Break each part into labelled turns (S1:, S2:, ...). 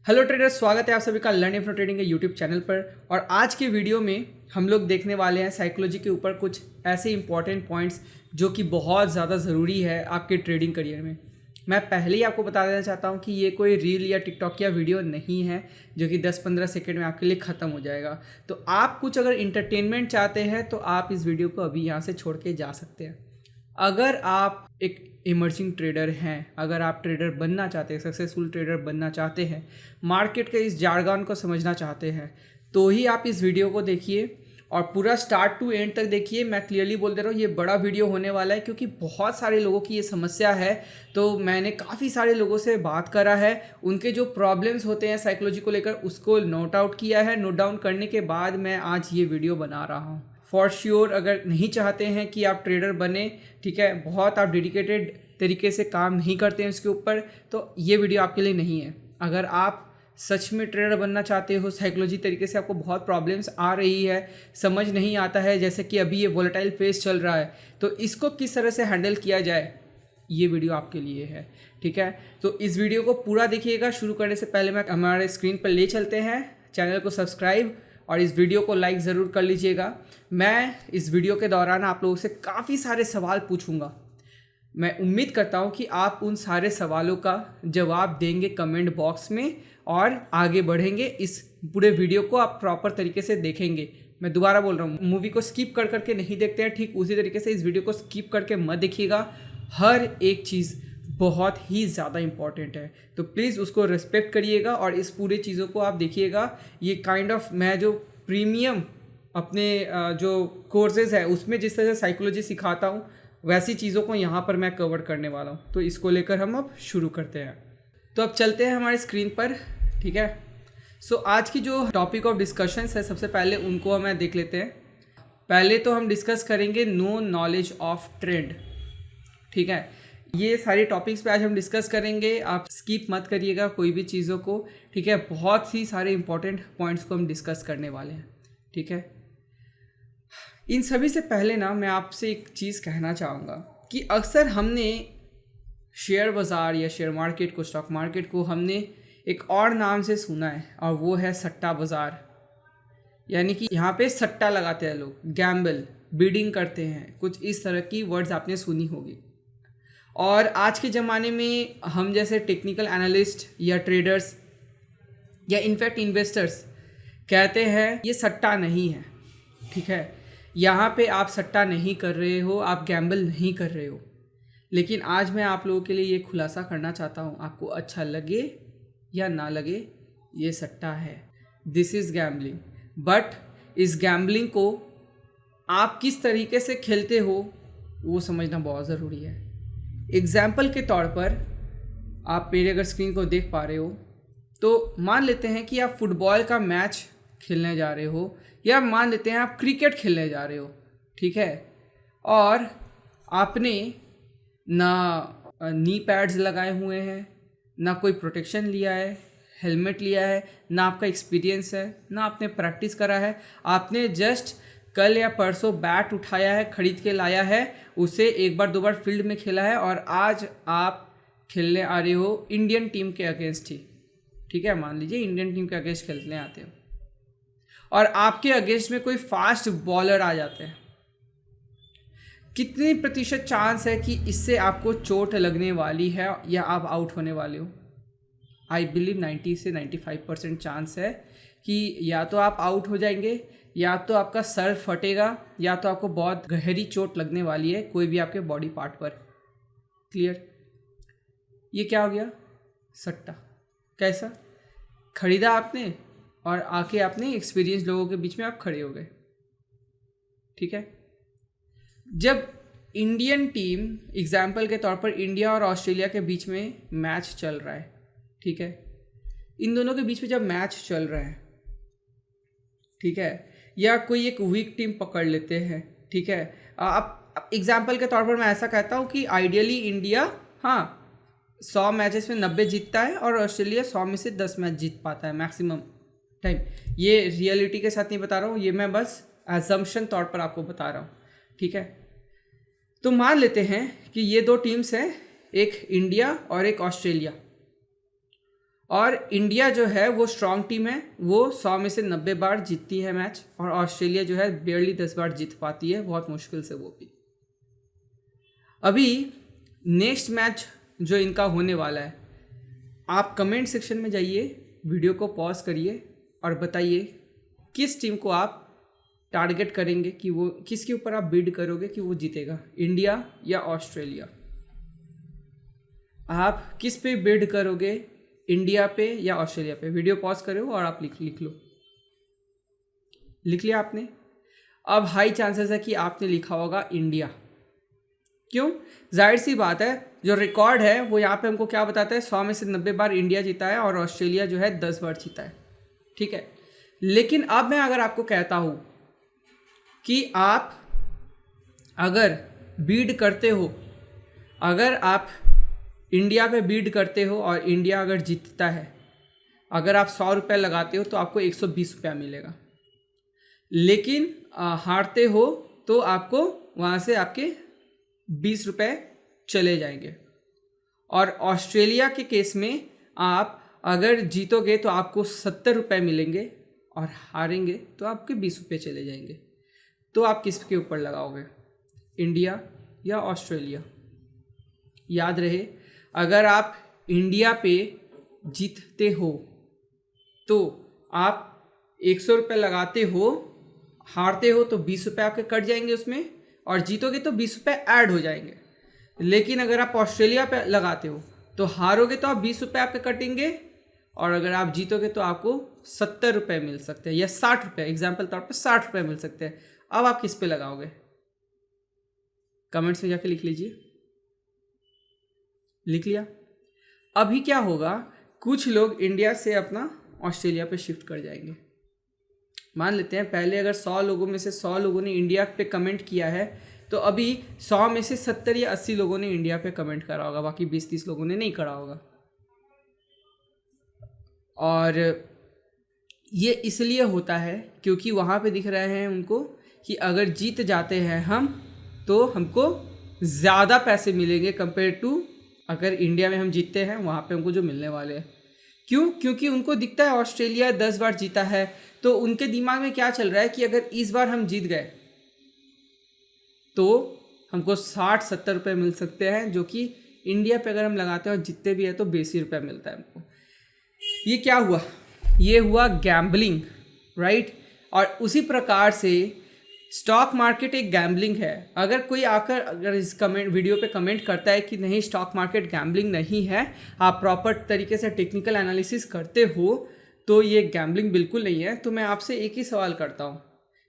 S1: Hello traders, स्वागत है आप सभी का लर्न इफ ट्रेडिंग के यूट्यूब चैनल पर। और आज के वीडियो में हम लोग देखने वाले हैं साइकोलॉजी के ऊपर कुछ ऐसे इंपॉर्टेंट पॉइंट्स जो कि बहुत ज़्यादा ज़रूरी है आपके ट्रेडिंग करियर में। मैं पहले ही आपको बता देना चाहता हूं कि ये कोई रील या टिकटॉक या वीडियो नहीं है जो कि 10-15 सेकंड में आपके लिए ख़त्म हो जाएगा। तो आप कुछ अगर इंटरटेनमेंट चाहते हैं तो आप इस वीडियो को अभी यहाँ से छोड़ के जा सकते हैं। अगर आप एक इमर्जिंग ट्रेडर हैं, अगर आप ट्रेडर बनना चाहते हैं, सक्सेसफुल ट्रेडर बनना चाहते हैं, मार्केट के इस जारगन को समझना चाहते हैं, तो ही आप इस वीडियो को देखिए और पूरा स्टार्ट टू एंड तक देखिए। मैं क्लियरली बोल दे रहा हूँ ये बड़ा वीडियो होने वाला है क्योंकि बहुत सारे लोगों की ये समस्या है। तो मैंने काफ़ी सारे लोगों से बात करा है, उनके जो प्रॉब्लम्स होते हैं साइकोलॉजी को लेकर उसको नोट आउट किया है। नोट डाउन करने के बाद मैं आज ये वीडियो बना रहा हूँ। फॉर श्योर अगर नहीं चाहते हैं कि आप ट्रेडर बने, ठीक है, बहुत आप डेडिकेटेड तरीके से काम नहीं करते हैं इसके ऊपर, तो ये वीडियो आपके लिए नहीं है। अगर आप सच में ट्रेडर बनना चाहते हो, साइकोलॉजी तरीके से आपको बहुत प्रॉब्लम्स आ रही है, समझ नहीं आता है, जैसे कि अभी ये वोलेटाइल फेज चल रहा है, तो इसको किस तरह से हैंडल किया जाए, ये वीडियो आपके लिए है। ठीक है, तो इस वीडियो को पूरा देखिएगा। शुरू करने से पहले मैं हमारे स्क्रीन पर ले चलते हैं, चैनल को सब्सक्राइब और इस वीडियो को लाइक ज़रूर कर लीजिएगा। मैं इस वीडियो के दौरान आप लोगों से काफ़ी सारे सवाल पूछूंगा। मैं उम्मीद करता हूं कि आप उन सारे सवालों का जवाब देंगे कमेंट बॉक्स में और आगे बढ़ेंगे। इस पूरे वीडियो को आप प्रॉपर तरीके से देखेंगे। मैं दोबारा बोल रहा हूँ, मूवी को स्किप कर करके नहीं देखते हैं, ठीक उसी तरीके से इस वीडियो को स्किप करके मत देखिएगा। हर एक चीज़ बहुत ही ज़्यादा इम्पॉर्टेंट है, तो प्लीज़ उसको रिस्पेक्ट करिएगा और इस पूरी चीज़ों को आप देखिएगा। ये काइंड ऑफ मैं जो प्रीमियम अपने जो कोर्सेज है उसमें जिस तरह से साइकोलॉजी सिखाता हूँ वैसी चीज़ों को यहाँ पर मैं कवर करने वाला हूँ। तो इसको लेकर हम अब शुरू करते हैं। तो अब चलते हैं हमारी स्क्रीन पर, ठीक है। सो आज की जो टॉपिक ऑफ डिस्कशंस है, सबसे पहले उनको हम देख लेते हैं। पहले तो हम डिस्कस करेंगे नो नॉलेज ऑफ ट्रेंड, ठीक है। ये सारे टॉपिक्स पे आज हम डिस्कस करेंगे, आप स्किप मत करिएगा कोई भी चीज़ों को, ठीक है। बहुत ही सारे इंपॉर्टेंट पॉइंट्स को हम डिस्कस करने वाले हैं, ठीक है। इन सभी से पहले ना मैं आपसे एक चीज़ कहना चाहूँगा कि अक्सर हमने शेयर बाज़ार या शेयर मार्केट को, स्टॉक मार्केट को हमने एक और नाम से सुना है और वो है सट्टा बाज़ार। यानी कि यहाँ पे सट्टा लगाते हैं लोग, गैम्बल, बीडिंग करते हैं, कुछ इस तरह की वर्ड्स आपने सुनी होगी। और आज के ज़माने में हम जैसे टेक्निकल एनालिस्ट या ट्रेडर्स या इनफैक्ट इन्वेस्टर्स कहते हैं ये सट्टा नहीं है, ठीक है। यहाँ पे आप सट्टा नहीं कर रहे हो, आप गैम्बल नहीं कर रहे हो। लेकिन आज मैं आप लोगों के लिए ये खुलासा करना चाहता हूँ, आपको अच्छा लगे या ना लगे, ये सट्टा है, दिस इज़ गैम्बलिंग। बट इस गैम्बलिंग को आप किस तरीके से खेलते हो वो समझना बहुत ज़रूरी है। एग्जाम्पल के तौर पर आप मेरे अगर स्क्रीन को देख पा रहे हो तो मान लेते हैं कि आप फुटबॉल का मैच खेलने जा रहे हो या मान लेते हैं आप क्रिकेट खेलने जा रहे हो, ठीक है। और आपने ना नी पैड्स लगाए हुए हैं, ना कोई प्रोटेक्शन लिया है, हेलमेट लिया है, ना आपका एक्सपीरियंस है, ना आपने प्रैक्टिस करा है। आपने जस्ट कल या परसों बैट उठाया है, खरीद के लाया है, उसे एक बार दो बार फील्ड में खेला है और आज आप खेलने आ रहे हो इंडियन टीम के अगेंस्ट ही, ठीक है। मान लीजिए इंडियन टीम के अगेंस्ट खेलने आते हो और आपके अगेंस्ट में कोई फास्ट बॉलर आ जाते हैं। कितनी प्रतिशत चांस है कि इससे आपको चोट लगने वाली है या आप आउट होने वाले हो? आई बिलीव 90 से 95% चांस है कि या तो आप आउट हो जाएंगे, या तो आपका सर फटेगा, या तो आपको बहुत गहरी चोट लगने वाली है कोई भी आपके बॉडी पार्ट पर। क्लियर? ये क्या हो गया? सट्टा। कैसा? खरीदा आपने और आके आपने एक्सपीरियंस लोगों के बीच में आप खड़े हो गए, ठीक है। जब इंडियन टीम, एग्जाम्पल के तौर पर इंडिया और ऑस्ट्रेलिया के बीच में मैच चल रहा है, ठीक है, इन दोनों के बीच में जब मैच चल रहा है, ठीक है, या कोई एक वीक टीम पकड़ लेते हैं, ठीक है। अब एग्जाम्पल के तौर पर मैं ऐसा कहता हूँ कि आइडियली इंडिया 100 मैचेस में 90 जीतता है और ऑस्ट्रेलिया 100 में से 10 मैच जीत पाता है मैक्सिमम टाइम। ये रियलिटी के साथ नहीं बता रहा हूँ, ये मैं बस एजम्पशन तौर पर आपको बता रहा हूँ, ठीक है। तो मान लेते हैं कि ये दो टीम्स हैं, एक इंडिया और एक ऑस्ट्रेलिया, और इंडिया जो है वो स्ट्रॉन्ग टीम है, वो 100 में से 90 बार जीतती है मैच, और ऑस्ट्रेलिया जो है बेयरली 10 बार जीत पाती है, बहुत मुश्किल से वो भी। अभी नेक्स्ट मैच जो इनका होने वाला है, आप कमेंट सेक्शन में जाइए, वीडियो को पॉज करिए और बताइए किस टीम को आप टारगेट करेंगे, कि वो किसके ऊपर आप बिड करोगे कि वो जीतेगा, इंडिया या ऑस्ट्रेलिया। आप किस पे बिड करोगे, इंडिया पे या ऑस्ट्रेलिया पे? वीडियो पॉज करो और आप लिख लो। लिख लिया आपने? अब हाई चांसेस है कि आपने लिखा होगा इंडिया। क्यों? जाहिर सी बात है, जो रिकॉर्ड है वो यहाँ पे हमको क्या बताता है, 100 में से 90 बार इंडिया जीता है और ऑस्ट्रेलिया जो है 10 बार जीता है। ठीक है, लेकिन अब मैं अगर आपको कहता हूँ कि आप अगर बीड करते हो, अगर आप इंडिया पे बीड करते हो और इंडिया अगर जीतता है, अगर आप 100 रुपये लगाते हो तो आपको 120 रुपया मिलेगा, लेकिन हारते हो तो आपको वहाँ से आपके 20 रुपये चले जाएंगे। और ऑस्ट्रेलिया के केस में आप अगर जीतोगे तो आपको 70 रुपये मिलेंगे और हारेंगे तो आपके 20 रुपये चले जाएंगे। तो आप किसके ऊपर लगाओगे, इंडिया या ऑस्ट्रेलिया? याद रहे, अगर आप इंडिया पे जीतते हो तो आप 100 रुपये लगाते हो, हारते हो तो 20 रुपये आपके कट जाएंगे उसमें, और जीतोगे तो 20 रुपये ऐड हो जाएंगे। लेकिन अगर आप ऑस्ट्रेलिया पे लगाते हो तो हारोगे तो आप 20 रुपये आपके कटेंगे, और अगर आप जीतोगे तो आपको 70 रुपये मिल सकते हैं या 60 रुपये, एग्जाम्पल तौर पे 60 रुपये मिल सकते हैं। अब आप किस पे लगाओगे? कमेंट्स में जाके लिख लीजिए। लिख लिया? अभी क्या होगा, कुछ लोग इंडिया से अपना ऑस्ट्रेलिया पे शिफ्ट कर जाएंगे। मान लेते हैं पहले अगर 100 लोगों में से 100 लोगों ने इंडिया पे कमेंट किया है, तो अभी 100 में से 70 या 80 लोगों ने इंडिया पे कमेंट करा होगा, बाकी 20-30 लोगों ने नहीं करा होगा। और ये इसलिए होता है क्योंकि वहाँ पे दिख रहे हैं उनको कि अगर जीत जाते हैं हम तो हमको ज़्यादा पैसे मिलेंगे कंपेयर टू अगर इंडिया में हम जीतते हैं वहाँ पे हमको जो मिलने वाले हैं। क्यों? क्योंकि उनको दिखता है ऑस्ट्रेलिया 10 बार जीता है, तो उनके दिमाग में क्या चल रहा है कि अगर इस बार हम जीत गए तो हमको 60-70 रुपये मिल सकते हैं, जो कि इंडिया पे अगर हम लगाते हैं और जीतते भी है तो 82 रुपये मिलता है हमको। ये क्या हुआ? ये हुआ गैम्बलिंग, राइट? और उसी प्रकार से स्टॉक मार्केट एक गैम्बलिंग है। अगर कोई आकर अगर इस कमेंट वीडियो पे कमेंट करता है कि नहीं स्टॉक मार्केट गैम्बलिंग नहीं है, आप प्रॉपर तरीके से टेक्निकल एनालिसिस करते हो, तो ये गैम्बलिंग बिल्कुल नहीं है। तो मैं आपसे एक ही सवाल करता हूँ,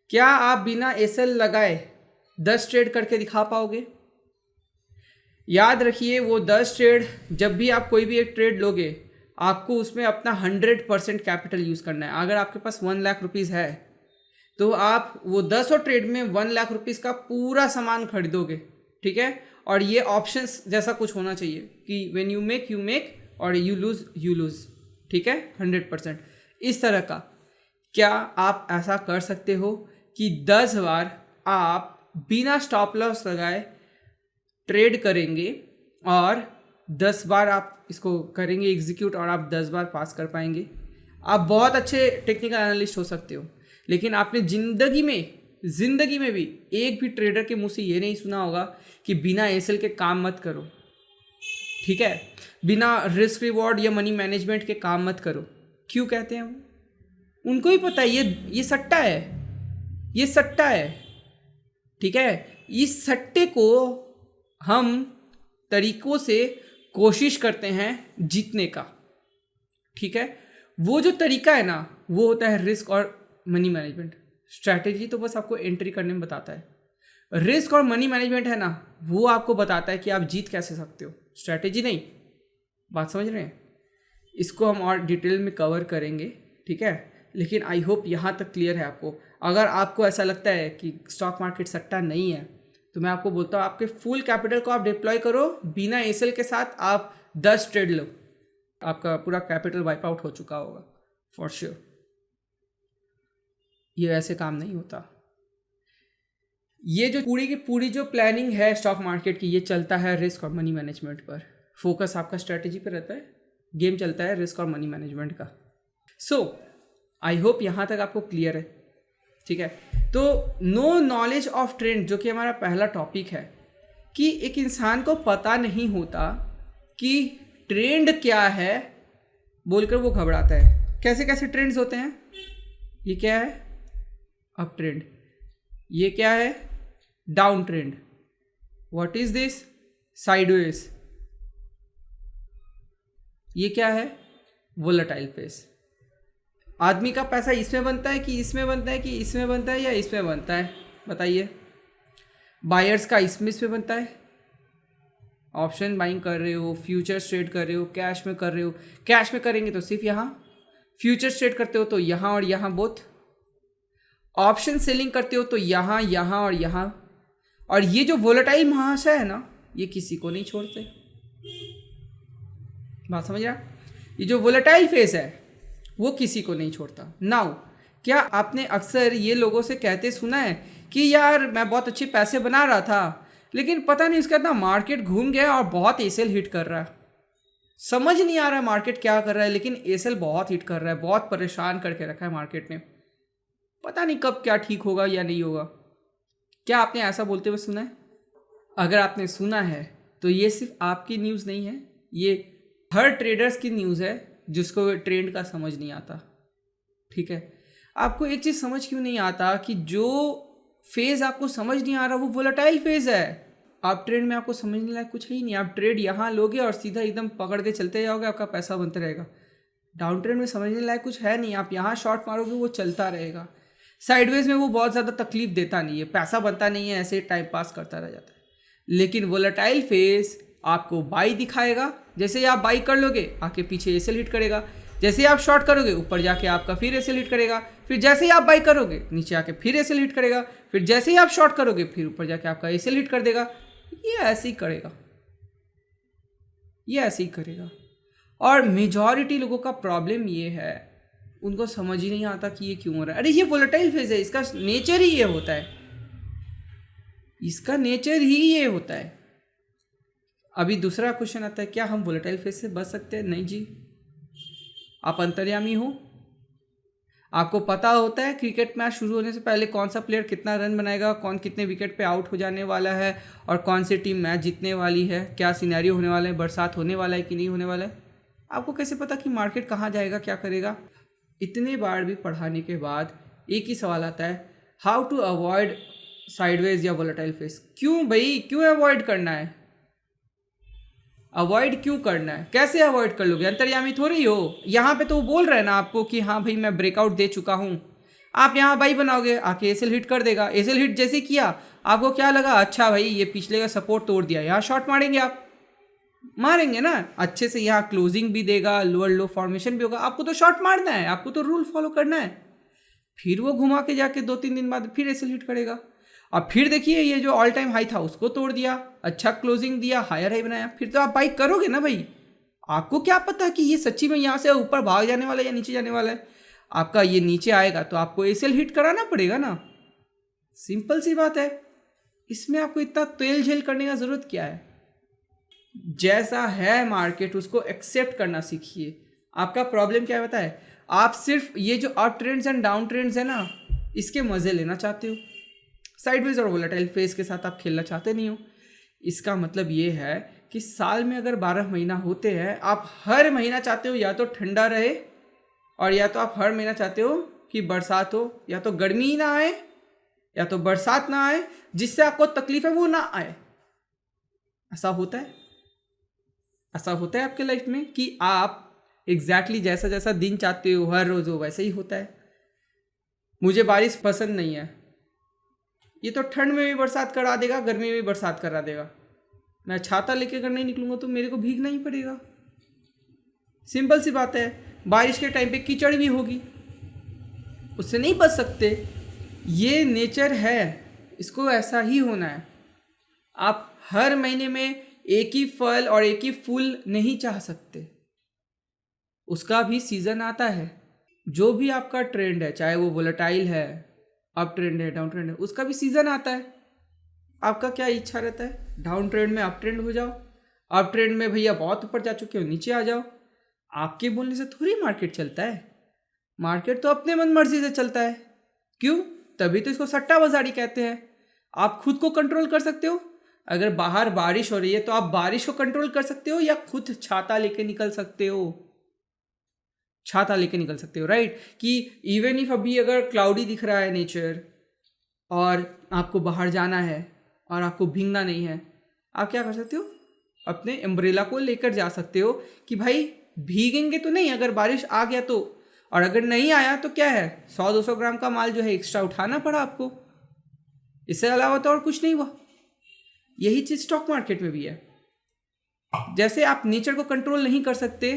S1: क्या आप बिना एसएल लगाए 10 ट्रेड करके दिखा पाओगे? याद रखिए, वो 10 ट्रेड, जब भी आप कोई भी एक ट्रेड लोगे, आपको उसमें अपना 100% कैपिटल यूज़ करना है। अगर आपके पास 1 लाख रुपीज़ है तो आप वो 10 ट्रेड में 1 लाख रुपीज़ का पूरा सामान खरीदोगे, ठीक है? और ये ऑप्शंस जैसा कुछ होना चाहिए कि व्हेन यू मेक और यू लूज़, ठीक है? 100% इस तरह का। क्या आप ऐसा कर सकते हो कि 10 बार आप बिना स्टॉप लॉस लगाए ट्रेड करेंगे और 10 बार आप इसको करेंगे एग्जीक्यूट और आप 10 बार पास कर पाएंगे? आप बहुत अच्छे टेक्निकल एनालिस्ट हो सकते हो, लेकिन आपने ज़िंदगी में भी एक भी ट्रेडर के मुंह से ये नहीं सुना होगा कि बिना एसएल के काम मत करो, ठीक है? बिना रिस्क रिवॉर्ड या मनी मैनेजमेंट के काम मत करो। क्यों कहते हैं वो? उनको ही पता है ये सट्टा है, ये सट्टा है, ठीक है? इस सट्टे को हम तरीकों से कोशिश करते हैं जीतने का, ठीक है? वो जो तरीका है ना, वो होता है रिस्क और मनी मैनेजमेंट। स्ट्रैटेजी तो बस आपको एंट्री करने में बताता है, रिस्क और मनी मैनेजमेंट है ना, वो आपको बताता है कि आप जीत कैसे सकते हो, स्ट्रैटेजी नहीं। बात समझ रहे हैं? इसको हम और डिटेल में कवर करेंगे, ठीक है? लेकिन आई होप यहाँ तक क्लियर है आपको। अगर आपको ऐसा लगता है कि स्टॉक मार्केट सट्टा नहीं है, तो मैं आपको बोलता हूँ आपके फुल कैपिटल को आप डिप्लॉय करो, बिना एसएल के साथ आप 10 ट्रेड लो, आपका पूरा कैपिटल वाइप आउट हो चुका होगा फॉर श्योर। ये ऐसे काम नहीं होता। ये जो पूरी की पूरी जो प्लानिंग है स्टॉक मार्केट की, ये चलता है रिस्क और मनी मैनेजमेंट पर। फोकस आपका स्ट्रैटेजी पर रहता है, गेम चलता है रिस्क और मनी मैनेजमेंट का। सो आई होप यहाँ तक आपको क्लियर है, ठीक है। तो नो नॉलेज ऑफ ट्रेंड, जो कि हमारा पहला टॉपिक है, कि एक इंसान को पता नहीं होता कि ट्रेंड क्या है बोलकर वो घबराता है। कैसे कैसे ट्रेंड्स होते हैं? ये क्या है? Up trend. ये क्या है? Down trend. What is this? Sideways. ये क्या है? Volatile phase. आदमी का पैसा इसमें बनता है कि इसमें बनता है कि इसमें बनता है या इसमें बनता है? बताइए। बायर्स का इसमें बनता है। ऑप्शन बाइंग कर रहे हो, फ्यूचर्स ट्रेड कर रहे हो, कैश में कर रहे हो। कैश में करेंगे तो सिर्फ यहाँ, फ्यूचर्स ट्रेड करते हो तो यहाँ और यहाँ बोथ, ऑप्शन सेलिंग करते हो तो यहाँ, यहाँ और यहाँ। और ये जो वोलेटाइल महाशय है ना, ये किसी को नहीं छोड़ते। बात समझ रहा? ये जो वोलेटाइल फेज है वो किसी को नहीं छोड़ता। नाउ क्या आपने अक्सर ये लोगों से कहते सुना है कि यार मैं बहुत अच्छे पैसे बना रहा था, लेकिन पता नहीं इसका इतना मार्केट घूम गया और बहुत एसेल हिट कर रहा है। समझ नहीं आ रहा है मार्केट क्या कर रहा है, लेकिन एसेल बहुत हिट कर रहा है, बहुत परेशान करके रखा है मार्केट ने। पता नहीं कब क्या ठीक होगा या नहीं होगा। क्या आपने ऐसा बोलते हुए सुना है? अगर आपने सुना है तो ये सिर्फ आपकी न्यूज़ नहीं है, ये हर ट्रेडर्स की न्यूज़ है जिसको ट्रेंड का समझ नहीं आता, ठीक है। आपको एक चीज़ समझ क्यों नहीं आता कि जो फेज़ आपको समझ नहीं आ रहा वो वोलेटाइल फेज़ है। आप ट्रेंड में आपको समझने लायक कुछ है ही नहीं। आप ट्रेड यहाँ लोगे और सीधा एकदम पकड़ के चलते जाओगे, आपका पैसा बनता रहेगा। डाउन ट्रेंड में समझने लायक कुछ है नहीं। आप यहाँ शॉर्ट मारोगे वो चलता रहेगा। साइडवेज में वो बहुत ज़्यादा तकलीफ देता नहीं है, पैसा बनता नहीं है, ऐसे टाइम पास करता रह जाता है। लेकिन वोलेटाइल फेज आपको बाई दिखाएगा। जैसे ही आप बाई कर लोगे आके पीछे एसेल हिट करेगा, जैसे ही आप शॉर्ट करोगे ऊपर जाके आपका फिर एसेल हिट करेगा, फिर जैसे ही आप बाई करोगे नीचे आके फिर एसेल हिट करेगा, फिर जैसे ही आप शॉर्ट करोगे फिर ऊपर जाके आपका एसेल हिट कर देगा। ये ऐसे ही करेगा, ये ऐसे ही करेगा। और मेजॉरिटी लोगों का प्रॉब्लम ये है, उनको समझ ही नहीं आता कि ये क्यों हो रहा है। अरे ये वोलेटाइल फेज है, इसका नेचर ही ये होता है, इसका नेचर ही ये होता है। अभी दूसरा क्वेश्चन आता है, क्या हम वोलेटाइल फेज से बच सकते हैं? नहीं जी। आप अंतर्यामी हो, आपको पता होता है क्रिकेट मैच शुरू होने से पहले कौन सा प्लेयर कितना रन बनाएगा, कौन कितने विकेट पे आउट हो जाने वाला है और कौन सी टीम मैच जीतने वाली है, क्या सिनेरियो होने वाला है, बरसात होने वाला है कि नहीं होने वाला है। आपको कैसे पता कि मार्केट कहाँ जाएगा, क्या करेगा? इतने बार भी पढ़ाने के बाद एक ही सवाल आता है, हाउ टू अवॉइड साइडवेज या वोलेटाइल फेज। क्यों भाई, क्यों अवॉइड करना है? अवॉइड क्यों करना है? कैसे अवॉइड कर लोगे? अंतर्यामी थोड़ी हो। यहाँ पे तो वो बोल रहे हैं ना आपको कि हाँ भाई मैं ब्रेकआउट दे चुका हूँ। आप यहाँ बाई बनाओगे, आके एसेल हिट कर देगा। एसेल हिट जैसे किया आपको क्या लगा, अच्छा भाई ये पिछले का सपोर्ट तोड़ दिया, यहाँ शॉर्ट मारेंगे, आप मारेंगे ना अच्छे से, यहाँ क्लोजिंग भी देगा, लोअर लो फॉर्मेशन भी होगा, आपको तो शॉर्ट मारना है, आपको तो रूल फॉलो करना है। फिर वो घुमा के जाके 2-3 दिन बाद फिर एसेल हिट करेगा। अब फिर देखिए ये जो ऑल टाइम हाई था उसको तोड़ दिया, अच्छा क्लोजिंग दिया, हायर हाई बनाया, फिर तो आप बाई करोगे ना भाई। आपको क्या पता कि ये सच्ची में यहाँ से ऊपर भाग जाने वाला है या नीचे जाने वाला है। आपका ये नीचे आएगा तो आपको एसेल हिट कराना पड़ेगा ना, सिंपल सी बात है। इसमें आपको इतना तेल झेल करने का जरूरत क्या है? जैसा है मार्केट उसको एक्सेप्ट करना सीखिए। आपका प्रॉब्लम क्या है बताए, आप सिर्फ ये जो up trends and down trends है ना इसके मजे लेना चाहते हो, साइडवेज और वोलेटाइल फेज के साथ आप खेलना चाहते नहीं हो। इसका मतलब ये है कि साल में अगर 12 महीना होते हैं, आप हर महीना चाहते हो या तो ठंडा रहे और या तो आप हर महीना चाहते हो कि बरसात हो, या तो गर्मी ही ना आए या तो बरसात ना आए, जिससे आपको तकलीफ है वो ना आए। ऐसा होता है, ऐसा होता है आपके लाइफ में कि आप एग्जैक्टली जैसा जैसा दिन चाहते हो हर रोज हो वैसे ही होता है। मुझे बारिश पसंद नहीं है, ये तो ठंड में भी बरसात करा देगा, गर्मी में भी बरसात करा देगा। मैं छाता लेके अगर नहीं निकलूंगा तो मेरे को भीगना ही पड़ेगा, सिंपल सी बात है। बारिश के टाइम पे कीचड़ भी होगी, उससे नहीं बच सकते, ये नेचर है, इसको ऐसा ही होना है। आप हर महीने में एक ही फल और एक ही फूल नहीं चाह सकते, उसका भी सीजन आता है। जो भी आपका ट्रेंड है, चाहे वो वोलेटाइल है, अप ट्रेंड है, डाउन ट्रेंड है, उसका भी सीजन आता है। आपका क्या इच्छा रहता है, डाउन ट्रेंड में अप ट्रेंड हो जाओ, अप ट्रेंड में भैया बहुत ऊपर जा चुके हो नीचे आ जाओ, आपके बोलने से थोड़ी मार्केट चलता है। मार्केट तो अपने मन मर्जी से चलता है। क्यों? तभी तो इसको सट्टा बाजारी कहते हैं। आप खुद को कंट्रोल कर सकते हो। अगर बाहर बारिश हो रही है तो आप बारिश को कंट्रोल कर सकते हो या खुद छाता लेके निकल सकते हो। छाता लेके निकल सकते हो, राइट। कि इवन इफ अभी अगर क्लाउडी दिख रहा है नेचर और आपको बाहर जाना है और आपको भीगना नहीं है, आप क्या कर सकते हो? अपने अम्ब्रेला को लेकर जा सकते हो कि भाई भीगेंगे तो नहीं अगर बारिश आ गया तो, और अगर नहीं आया तो क्या है, 100-200 ग्राम का माल जो है एक्स्ट्रा उठाना पड़ा आपको। इससे अलावा तो और कुछ नहीं हुआ। यही चीज स्टॉक मार्केट में भी है। जैसे आप नेचर को कंट्रोल नहीं कर सकते,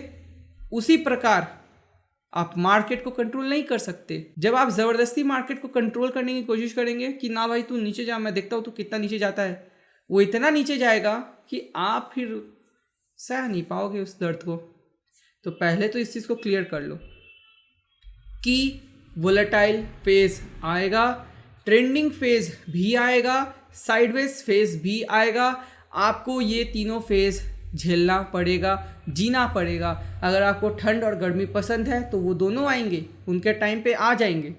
S1: उसी प्रकार आप मार्केट को कंट्रोल नहीं कर सकते। जब आप जबरदस्ती मार्केट को कंट्रोल करने की कोशिश करेंगे कि ना भाई तू नीचे जा, मैं देखता हूँ तू कितना नीचे जाता है, वो इतना नीचे जाएगा कि आप फिर सह नहीं पाओगे उस दर्द को। तो पहले तो इस चीज़ को क्लियर कर लो कि वोलेटाइल फेज आएगा, ट्रेंडिंग फेज भी आएगा, साइडवेज फेज भी आएगा। आपको ये तीनों फेज झेलना पड़ेगा, जीना पड़ेगा। अगर आपको ठंड और गर्मी पसंद है तो वो दोनों आएंगे, उनके टाइम पे आ जाएंगे।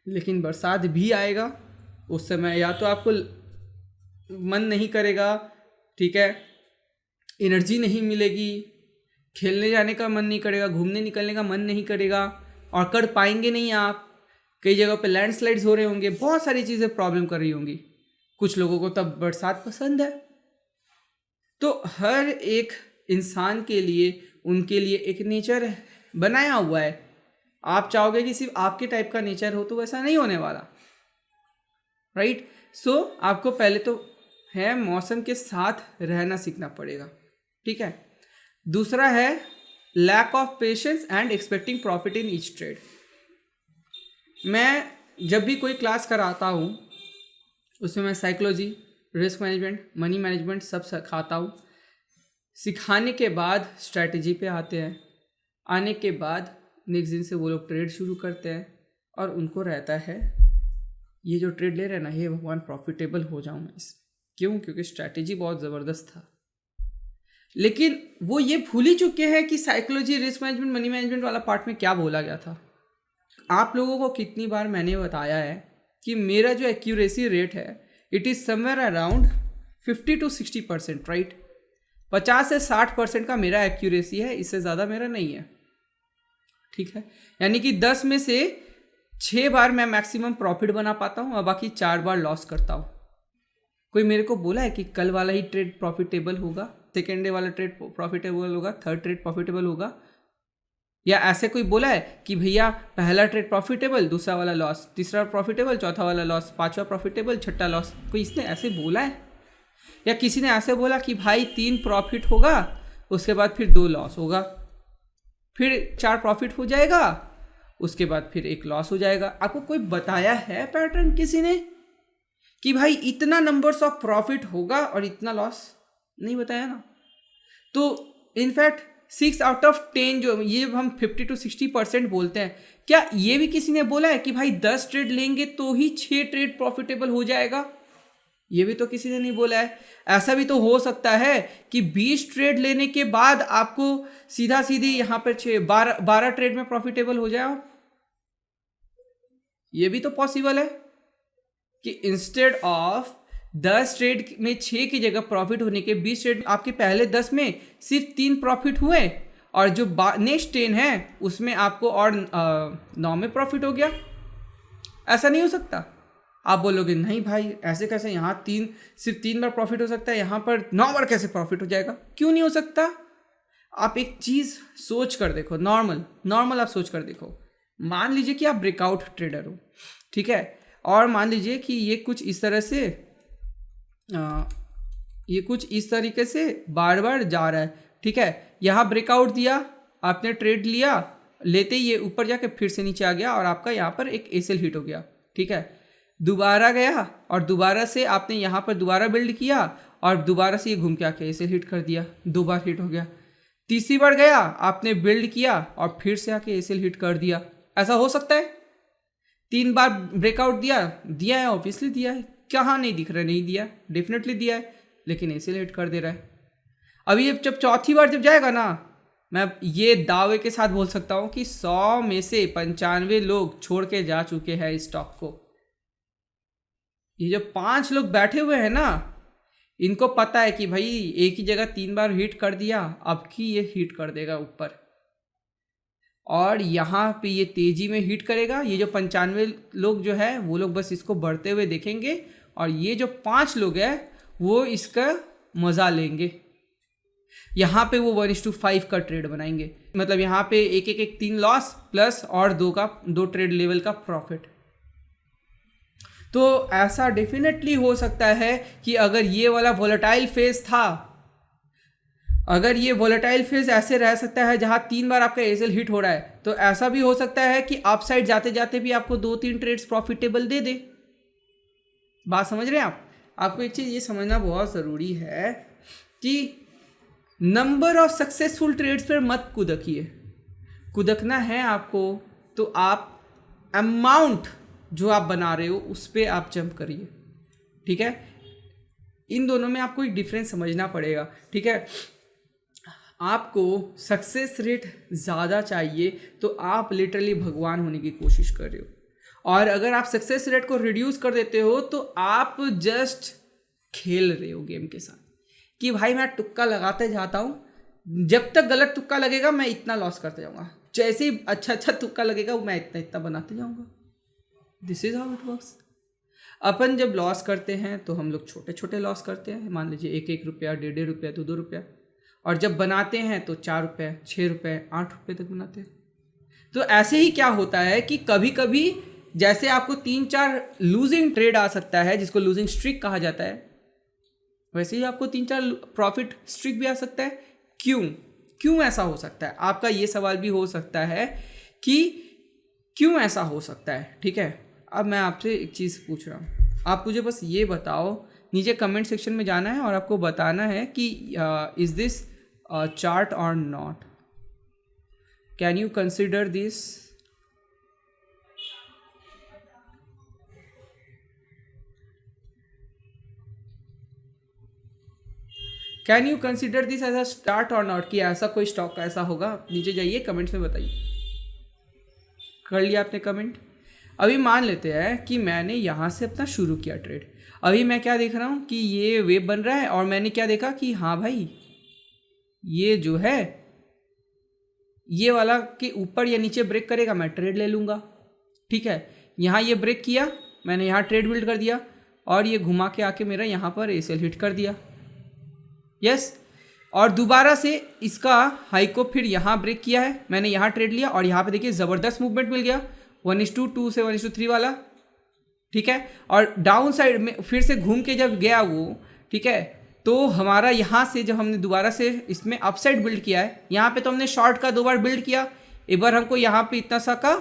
S1: लेकिन बरसात भी आएगा, उस समय या तो आपको मन नहीं करेगा, ठीक है, एनर्जी नहीं मिलेगी, खेलने जाने का मन नहीं करेगा, घूमने निकलने का मन नहीं करेगा, और कर पाएंगे नहीं आप। कई जगह पे लैंडस्लाइड्स हो रहे होंगे, बहुत सारी चीज़ें प्रॉब्लम कर रही होंगी। कुछ लोगों को तब बरसात पसंद है। तो हर एक इंसान के लिए, उनके लिए एक नेचर बनाया हुआ है। आप चाहोगे कि सिर्फ आपके टाइप का नेचर हो तो वैसा नहीं होने वाला, राइट। सो आपको पहले तो है मौसम के साथ रहना सीखना पड़ेगा, ठीक है। दूसरा है lack of patience and expecting profit in each trade. मैं जब भी कोई क्लास कराता हूँ उसमें मैं psychology, risk management, money management सब सिखाता हूँ। सिखाने के बाद स्ट्रैटेजी पे आते हैं। आने के बाद नेक्स्ट दिन से वो लोग ट्रेड शुरू करते हैं और उनको रहता है ये जो ट्रेड ले रहे हैं ना, हे भगवान प्रॉफिटेबल हो जाऊँ मैं इस। क्यों? क्योंकि स्ट्रैटेजी बहुत ज़बरदस्त था। लेकिन वो ये भूल ही चुके हैं कि psychology, risk management, money management वाला पार्ट में क्या बोला गया था। आप लोगों को कितनी बार मैंने बताया है कि मेरा जो एक्यूरेसी रेट है it is somewhere around 50 to 60%, right. 50 से 60% का मेरा एक्यूरेसी है, इससे ज़्यादा मेरा नहीं है, ठीक है। यानी कि 10 में से 6 बार मैं मैक्सिमम प्रॉफिट बना पाता हूँ और बाकी 4 बार लॉस करता हूँ। कोई मेरे को बोला है कि कल वाला ही ट्रेड प्रॉफिटेबल होगा, सेकेंड डे वाला ट्रेड प्रॉफिटेबल होगा, थर्ड ट्रेड प्रॉफिटेबल होगा, या ऐसे कोई बोला है कि भैया पहला ट्रेड प्रॉफिटेबल, दूसरा वाला लॉस, तीसरा प्रॉफिटेबल, चौथा वाला लॉस, पांचवा प्रॉफिटेबल, छठा लॉस? कोई इसने ऐसे बोला है? या किसी ने ऐसे बोला कि भाई 3 प्रॉफिट होगा, उसके बाद फिर 2 लॉस होगा, फिर 4 प्रॉफिट हो जाएगा, उसके बाद फिर 1 लॉस हो जाएगा? आपको कोई बताया है पैटर्न किसी ने कि भाई इतना नंबर्स ऑफ प्रॉफिट होगा और इतना लॉस? नहीं बताया ना। तो इनफैक्ट 6 out of 10 जो ये हम 50 to 60% बोलते हैं, क्या ये भी किसी ने बोला है कि भाई 10 ट्रेड लेंगे तो ही 6 ट्रेड प्रॉफिटेबल हो जाएगा? ये भी तो किसी ने नहीं बोला है। ऐसा भी तो हो सकता है कि 20 ट्रेड लेने के बाद आपको सीधा सीधी यहाँ पर 12 ट्रेड में प्रॉफिटेबल हो जाए। ये भी तो पॉसिबल है कि इंस्टेड ऑफ 10 ट्रेड में 6 की जगह प्रॉफिट होने के 20 ट्रेड आपके पहले 10 में सिर्फ 3 प्रॉफिट हुए और जो नेक्स्ट 10 है उसमें आपको और 9 में प्रॉफिट हो गया। ऐसा नहीं हो सकता। आप बोलोगे नहीं भाई ऐसे कैसे, यहाँ सिर्फ 3 बार प्रॉफिट हो सकता है, यहाँ पर 9 बार कैसे प्रॉफिट हो जाएगा? क्यों नहीं हो सकता? आप एक चीज़ सोच कर देखो, नॉर्मल आप सोच कर देखो। मान लीजिए कि आप ब्रेकआउट ट्रेडर हो, ठीक है, और मान लीजिए कि ये कुछ इस तरीके से बार बार जा रहा है, ठीक है। यहाँ ब्रेकआउट दिया, आपने ट्रेड लिया, लेते ही ये ऊपर जाके फिर से नीचे आ गया और आपका यहाँ पर एक एसएल हिट हो गया, ठीक है। दोबारा गया और दोबारा से आपने यहाँ पर दोबारा बिल्ड किया और दोबारा से ये घूम के आके एसएल हिट कर दिया, 2 बार हिट हो गया। तीसरी बार गया, आपने बिल्ड किया और फिर से आके एसएल हिट कर दिया। ऐसा हो सकता है? 3 बार ब्रेकआउट दिया है, ऑब्वियसली दिया है। कहाँ नहीं दिख रहा? नहीं दिया, डेफिनेटली दिया है, लेकिन एसएल हिट कर दे रहा है। अभी जब चौथी बार जब जाएगा ना, मैं ये दावे के साथ बोल सकता हूँ कि 100 में से 95 लोग छोड़ के जा चुके हैं इस स्टॉक को। ये जो 5 लोग बैठे हुए हैं ना, इनको पता है कि भाई एक ही जगह 3 बार हिट कर दिया, अब की ये हिट कर देगा ऊपर, और यहाँ पे ये तेजी में हिट करेगा। ये जो 95 लोग जो है वो लोग बस इसको बढ़ते हुए देखेंगे, और ये जो 5 लोग हैं वो इसका मज़ा लेंगे। यहाँ पे वो 1:5 का ट्रेड बनाएंगे, मतलब यहाँ पे एक 3 लॉस प्लस और 2 ट्रेड लेवल का प्रॉफिट। तो ऐसा डेफिनेटली हो सकता है कि अगर ये वाला वोलेटाइल फेज था, अगर ये वोलेटाइल फेज ऐसे रह सकता है जहाँ 3 बार आपका एसएल हिट हो रहा है, तो ऐसा भी हो सकता है कि अपसाइड जाते जाते भी आपको 2-3 ट्रेड्स प्रॉफिटेबल दे दे। बात समझ रहे हैं आप? आपको एक चीज़ ये समझना बहुत ज़रूरी है कि नंबर ऑफ सक्सेसफुल ट्रेड्स पर मत कुदकिए। कुदकना है आपको तो आप अमाउंट जो आप बना रहे हो उस पर आप जंप करिए, ठीक है? इन दोनों में आपको एक डिफरेंस समझना पड़ेगा, ठीक है? आपको सक्सेस रेट ज़्यादा चाहिए तो आप लिटरली भगवान होने की कोशिश कर रहे हो, और अगर आप सक्सेस रेट को रिड्यूस कर देते हो तो आप जस्ट खेल रहे हो गेम के साथ कि भाई मैं तुक्का लगाते जाता हूँ, जब तक गलत तुक्का लगेगा मैं इतना लॉस करते जाऊँगा, जैसे ही अच्छा तुक्का लगेगा मैं इतना बनाते जाऊँगा। This is how it works. अपन जब लॉस करते हैं तो हम लोग छोटे छोटे लॉस करते हैं, मान लीजिए 1-1 रुपया, 1.5 रुपया, 2-2 रुपया, और जब बनाते हैं तो 4 रुपये, 6 रुपये, 8 रुपये तक बनाते हैं। तो ऐसे ही क्या होता है कि कभी कभी जैसे आपको 3-4 लूजिंग ट्रेड आ सकता है जिसको लूजिंग स्ट्रिक कहा जाता है, वैसे ही आपको 3-4 प्रॉफिट स्ट्रिक भी आ सकता है। क्यों ऐसा हो सकता है? आपका ये सवाल भी हो सकता है कि क्यों ऐसा हो सकता है, ठीक है? अब मैं आपसे एक चीज़ पूछ रहा हूँ, आप मुझे बस ये बताओ, नीचे कमेंट सेक्शन में जाना है और आपको बताना है कि इज़ दिस चार्ट और not, can you consider this? Can you consider this as a start और नॉट, कि ऐसा कोई स्टॉक ऐसा होगा? नीचे जाइए कमेंट्स में बताइए। कर लिया आपने कमेंट? अभी मान लेते हैं कि मैंने यहाँ से अपना शुरू किया ट्रेड, अभी मैं क्या देख रहा हूँ कि ये वेव बन रहा है, और मैंने क्या देखा कि हाँ भाई ये जो है ये वाला के ऊपर या नीचे ब्रेक करेगा, मैं ट्रेड ले लूँगा, ठीक है? यहाँ ये ब्रेक किया, मैंने यहाँ ट्रेड बिल्ड कर दिया, और ये घुमा के आके मेरा यहाँ पर एसएल हिट कर दिया, यस। और दोबारा से इसका हाई को फिर यहाँ ब्रेक किया है, मैंने यहाँ ट्रेड लिया, और यहाँ पे देखिए ज़बरदस्त मूवमेंट मिल गया 1:2 से 1:3 वाला, ठीक है? और डाउन साइड में फिर से घूम के जब गया वो, ठीक है, तो हमारा यहाँ से जब हमने दोबारा से इसमें अपसाइड बिल्ड किया है, यहाँ पे तो हमने शॉर्ट का 2 बार बिल्ड किया, एक बार हमको यहाँ पे इतना सा का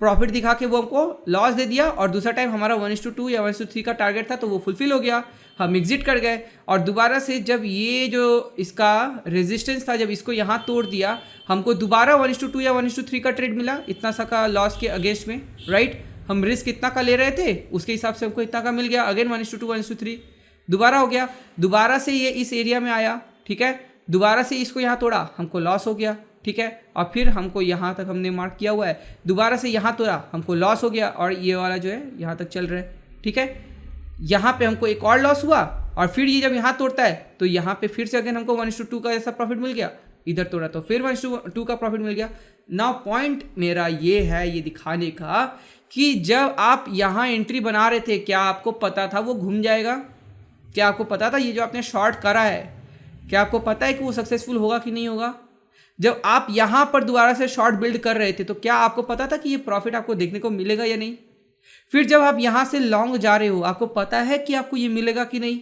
S1: प्रॉफिट दिखा के वो हमको लॉस दे दिया, और दूसरा टाइम हमारा 1:2 या 1:3 का टारगेट था तो वो फुलफिल हो गया, हम एग्जिट कर गए। और दोबारा से जब ये जो इसका रेजिस्टेंस था, जब इसको यहाँ तोड़ दिया, हमको दोबारा 1:2 या 1:3 का ट्रेड मिला, इतना सा का लॉस के अगेंस्ट में, राइट? हम रिस्क इतना का ले रहे थे, उसके हिसाब से हमको इतना का मिल गया, अगेन 1:2 1:3 दोबारा हो गया, दोबारा से ये इस एरिया में आया, ठीक है, दोबारा से इसको यहाँ तोड़ा, हमको लॉस हो गया, ठीक है, और फिर हमको यहाँ तक हमने मार्क किया हुआ है, दोबारा से यहाँ तोड़ा, हमको लॉस हो गया, और ये वाला जो है यहाँ तक चल रहा है, ठीक है। यहाँ पे हमको एक और लॉस हुआ, और फिर ये जब यहाँ तोड़ता है तो यहाँ पे फिर से अगेन हमको 1:2 का ऐसा प्रॉफिट मिल गया, इधर तोड़ा तो फिर 1:2 का प्रॉफिट मिल गया। नाउ पॉइंट मेरा ये है ये दिखाने का कि जब आप यहाँ एंट्री बना रहे थे, क्या आपको पता था वो घूम जाएगा? क्या आपको पता था ये जो आपने शॉर्ट करा है, क्या आपको पता है कि वो सक्सेसफुल होगा कि नहीं होगा? जब आप यहाँ पर दोबारा से शॉर्ट बिल्ड कर रहे थे तो क्या आपको पता था कि ये प्रॉफिट आपको देखने को मिलेगा या नहीं? फिर जब आप यहाँ से लॉन्ग जा रहे हो, आपको पता है कि आपको ये मिलेगा कि नहीं?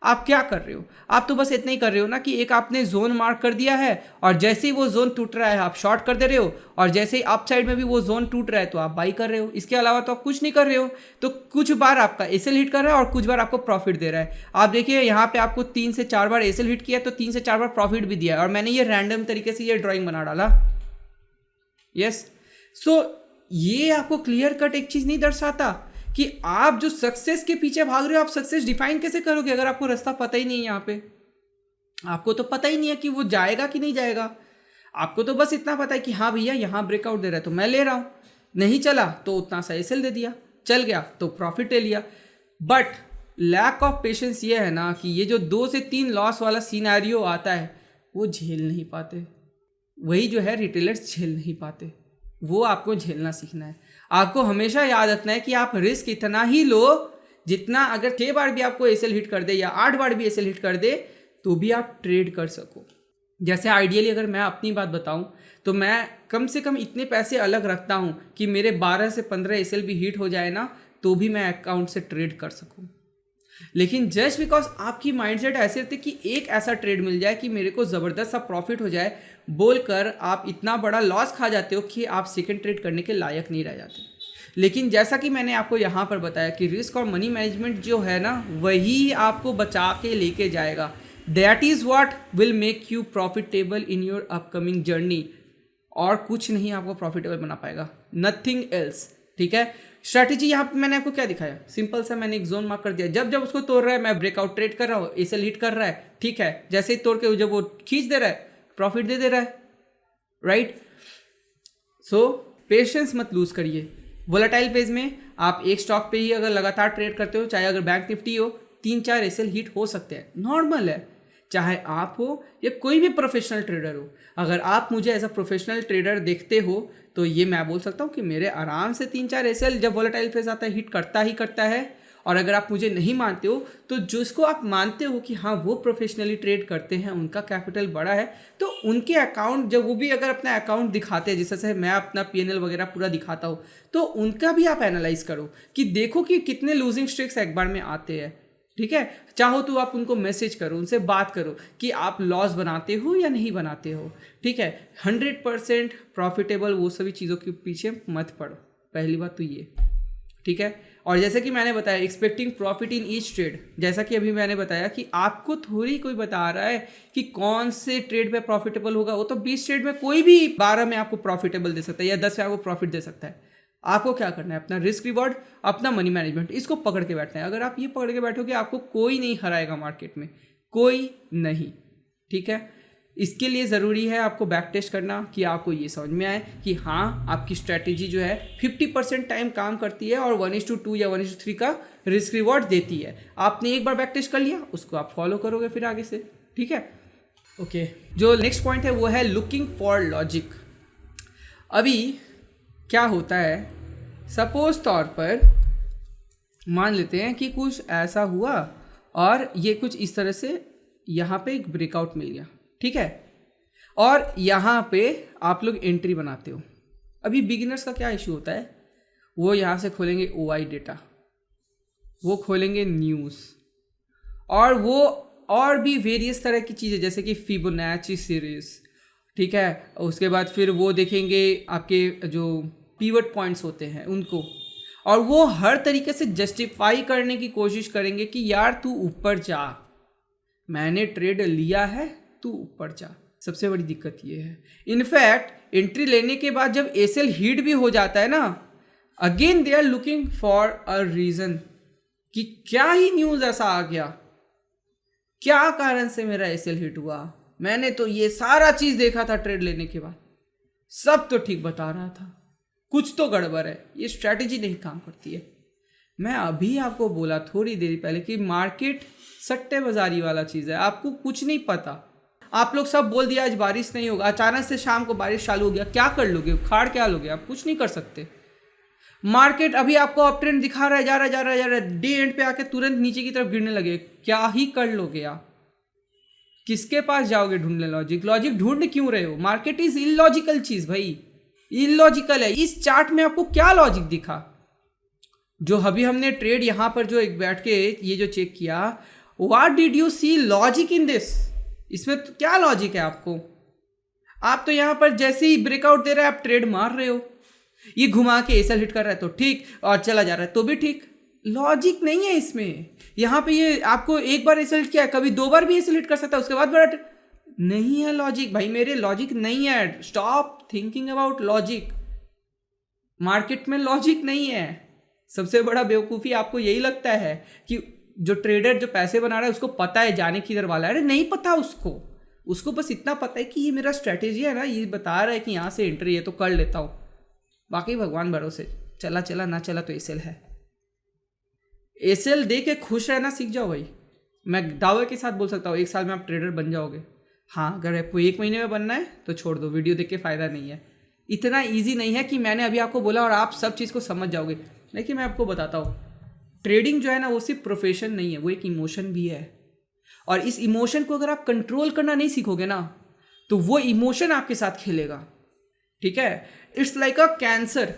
S1: आप क्या कर रहे हो? आप तो बस इतना ही कर रहे हो ना कि एक आपने जोन मार्क कर दिया है, और जैसे ही वो जोन टूट रहा है आप शॉर्ट कर दे रहे हो, और जैसे ही अप साइड में भी वो जोन टूट रहा है तो आप बाई कर रहे हो। इसके अलावा तो आप कुछ नहीं कर रहे हो। तो कुछ बार आपका एसएल हिट कर रहा है और कुछ बार आपको प्रॉफिट दे रहा है। आप देखिए यहाँ पे आपको 3 से 4 बार एसएल हिट किया तो 3 से 4 बार प्रॉफिट भी दिया है, और मैंने ये रैंडम तरीके से ये ड्राइंग बना डाला, यस। सो ये आपको क्लियर कट एक चीज़ नहीं दर्शाता कि आप जो सक्सेस के पीछे भाग रहे हो, आप सक्सेस डिफाइन कैसे करोगे अगर आपको रास्ता पता ही नहीं है? यहाँ पे आपको तो पता ही नहीं है कि वो जाएगा कि नहीं जाएगा। आपको तो बस इतना पता है कि हाँ भैया यहाँ ब्रेकआउट दे रहा है तो मैं ले रहा हूँ, नहीं चला तो उतना सा एसएल दे दिया, चल गया तो प्रॉफिट ले लिया। बट लैक ऑफ पेशेंस ये है ना कि ये जो 2 से 3 लॉस वाला सिनेरियो आता है वो झेल नहीं पाते, वही जो है रिटेलर्स झेल नहीं पाते, वो आपको झेलना सीखना है। आपको हमेशा याद रखना है कि आप रिस्क इतना ही लो जितना, अगर 6 बार भी आपको एसएल हिट कर दे या 8 बार भी एसएल हिट कर दे तो भी आप ट्रेड कर सको। जैसे आइडियली अगर मैं अपनी बात बताऊं तो मैं कम से कम इतने पैसे अलग रखता हूं कि मेरे 12 से 15 एसएल भी हिट हो जाए ना तो भी मैं अकाउंट से ट्रेड कर सकूं। लेकिन जस्ट बिकॉज आपकी माइंडसेट ऐसे रहती कि एक ऐसा ट्रेड मिल जाए कि मेरे को ज़बरदस्त सा प्रॉफिट हो जाए बोलकर आप इतना बड़ा लॉस खा जाते हो कि आप सेकंड ट्रेड करने के लायक नहीं रह जाते। लेकिन जैसा कि मैंने आपको यहाँ पर बताया कि रिस्क और मनी मैनेजमेंट जो है ना वही आपको बचा के लेके जाएगा। That is what will make you profitable in your upcoming journey, और कुछ नहीं आपको प्रॉफिटेबल बना पाएगा, नथिंग एल्स। ठीक है, स्ट्रैटेजी यहाँ पे मैंने आपको क्या दिखाया, सिंपल सा मैंने एक जोन मार्क कर दिया, जब जब उसको तोड़ रहा है मैं ब्रेकआउट ट्रेड कर रहा हूँ, एसएल हिट कर रहा है, ठीक है, जैसे ही तोड़ के जब वो खींच दे रहा है प्रॉफिट दे रहा है, राइट। सो पेशेंस मत लूज करिए। वोलेटाइल फेज में आप एक स्टॉक पे ही अगर लगातार ट्रेड करते हो, चाहे अगर बैंक निफ्टी हो, 3-4 एसएल हिट हो सकते हैं, नॉर्मल है। चाहे आप हो या कोई भी प्रोफेशनल ट्रेडर हो, अगर आप मुझे एज अ प्रोफेशनल ट्रेडर देखते हो तो ये मैं बोल सकता हूँ कि मेरे आराम से 3-4 एसएल जब वोलेटाइल फेज आता है हिट करता ही करता है। और अगर आप मुझे नहीं मानते हो तो जिसको आप मानते हो कि हाँ वो प्रोफेशनली ट्रेड करते हैं, उनका कैपिटल बड़ा है, तो उनके अकाउंट जब वो भी अगर अपना अकाउंट दिखाते हैं, जैसे मैं अपना पीएनएल वगैरह पूरा दिखाता हूँ, तो उनका भी आप एनालाइज करो कि देखो कि कितने लूजिंग स्ट्रिक्स एक बार में आते हैं। ठीक है, चाहो तो आप उनको मैसेज करो, उनसे बात करो कि आप लॉस बनाते हो या नहीं बनाते हो। ठीक है, 100% प्रॉफिटेबल वो सभी चीज़ों के पीछे मत पड़ो, पहली बात तो ये। ठीक है, और जैसे कि मैंने बताया expecting profit in each trade, जैसा कि अभी मैंने बताया कि आपको थोड़ी कोई बता रहा है कि कौन से ट्रेड पे प्रॉफिटेबल होगा। वो तो 20 ट्रेड में कोई भी 12 में आपको प्रॉफिटेबल दे सकता है या 10 में आपको प्रॉफिट दे सकता है। आपको क्या करना है, अपना रिस्क रिवॉर्ड, अपना मनी मैनेजमेंट, इसको पकड़ के बैठना है। अगर आप ये पकड़ के बैठोगे आपको कोई नहीं हराएगा मार्केट में, कोई नहीं। ठीक है, इसके लिए ज़रूरी है आपको बैक टेस्ट करना कि आपको ये समझ में आए कि हाँ आपकी स्ट्रैटेजी जो है 50% टाइम काम करती है और 1:2 या 1:3 का रिस्क रिवॉर्ड देती है। आपने एक बार बैक टेस्ट कर लिया, उसको आप फॉलो करोगे फिर आगे से। ठीक है, ओके। जो नेक्स्ट पॉइंट है वो है लुकिंग फॉर लॉजिक। अभी क्या होता है, सपोज तौर पर मान लेते हैं कि कुछ ऐसा हुआ और ये कुछ इस तरह से यहाँ पे एक ब्रेकआउट मिल गया, ठीक है, और यहाँ पे आप लोग एंट्री बनाते हो। अभी बिगिनर्स का क्या इशू होता है, वो यहाँ से खोलेंगे OI डेटा, वो खोलेंगे न्यूज़, और वो और भी वेरियस तरह की चीज़ें जैसे कि फिबोनाची सीरीज, ठीक है, उसके बाद फिर वो देखेंगे आपके जो पिवट पॉइंट्स होते हैं उनको, और वो हर तरीके से जस्टिफाई करने की कोशिश करेंगे कि यार तू ऊपर जा, मैंने ट्रेड लिया है, तू ऊपर जा। सबसे बड़ी दिक्कत ये है। इनफैक्ट एंट्री लेने के बाद जब एसएल हिट भी हो जाता है ना, again they are looking for a reason कि क्या ही न्यूज़ ऐसा आ गया, क्या कारण से मेरा एसएल हिट हुआ, मैंने तो ये सारा चीज़ देखा था ट्रेड लेने के बाद, सब तो ठीक बता रहा था, कुछ तो गड़बड़ है। ये स्ट्रैटेजी नहीं काम करती है। मैं अभी आपको बोला थोड़ी देर पहले कि मार्केट सट्टे बाजारी वाला चीज़ है, आपको कुछ नहीं पता। आप लोग सब बोल दिया आज बारिश नहीं होगा, अचानक से शाम को बारिश चालू हो गया, क्या कर लोगे, उखाड़ क्या लोगे, आप कुछ नहीं कर सकते। मार्केट अभी आपको अप ट्रेंड दिखा रहा है, जा रहा है, डे एंड पे आके तुरंत नीचे की तरफ गिरने लगे, क्या ही कर लोगे आप, किसके पास जाओगे ढूंढने लॉजिक? लॉजिक ढूंढ क्यों रहे हो? मार्केट इज इलॉजिकल चीज भाई, इलॉजिकल है। इस चार्ट में आपको क्या लॉजिक दिखा? जो अभी हमने ट्रेड यहां पर जो एक बैठ के ये जो चेक किया, what did you see logic in this? इसमें तो क्या लॉजिक है आपको? आप तो यहां पर जैसे ही ब्रेकआउट दे रहा है आप ट्रेड मार रहे हो, ये घुमा के एसएल हिट कर रहा है तो ठीक, और चला जा रहा है तो भी ठीक। लॉजिक नहीं है इसमें। यहाँ पे ये आपको एक बार एसएल हिट किया है, कभी 2 बार भी एसएल हिट कर सकता है, उसके बाद बड़ा नहीं है लॉजिक भाई मेरे, लॉजिक नहीं है। Stop thinking about logic. Market में लॉजिक नहीं है। सबसे बड़ा बेवकूफ़ी आपको यही लगता है कि जो ट्रेडर जो पैसे बना रहा है उसको पता है जाने किधर वाला है। अरे नहीं पता उसको, उसको बस इतना पता है कि ये मेरा स्ट्रैटेजी है ना, ये बता रहा है कि यहाँ से एंट्री है तो कर लेता हूँ, बाकी भगवान भरोसे, चला चला ना चला तो एसएल है। एसएल दे के खुश रहना सीख जाओ भाई। मैं दावे के साथ बोल सकता हूँ 1 साल में आप ट्रेडर बन जाओगे। हाँ, अगर आपको 1 महीने में बनना है तो छोड़ दो, वीडियो देख के फ़ायदा नहीं है। इतना ईजी नहीं है कि मैंने अभी आपको बोला और आप सब चीज़ को समझ जाओगे। लेकिन मैं आपको बताता हूँ, ट्रेडिंग जो है ना वो सिर्फ प्रोफेशन नहीं है, वो एक इमोशन भी है। और इस इमोशन को अगर आप कंट्रोल करना नहीं सीखोगे ना तो वो इमोशन आपके साथ खेलेगा। ठीक है, इट्स लाइक अ कैंसर।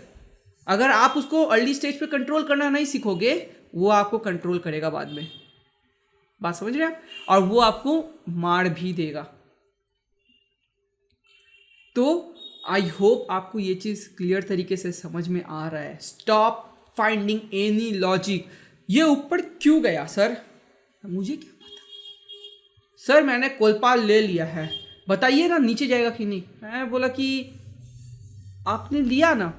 S1: अगर आप उसको अर्ली स्टेज पे कंट्रोल करना नहीं सीखोगे, वो आपको कंट्रोल करेगा बाद में। बात समझ रहे हैं आप? और वो आपको मार भी देगा। तो आई होप आपको ये चीज़ क्लियर तरीके से समझ में आ रहा है। Stop finding any logic. ये ऊपर क्यों गया सर? मुझे क्या पता सर, मैंने कोलपाल ले लिया है, बताइए ना नीचे जाएगा कि नहीं। मैं बोला कि आपने लिया ना,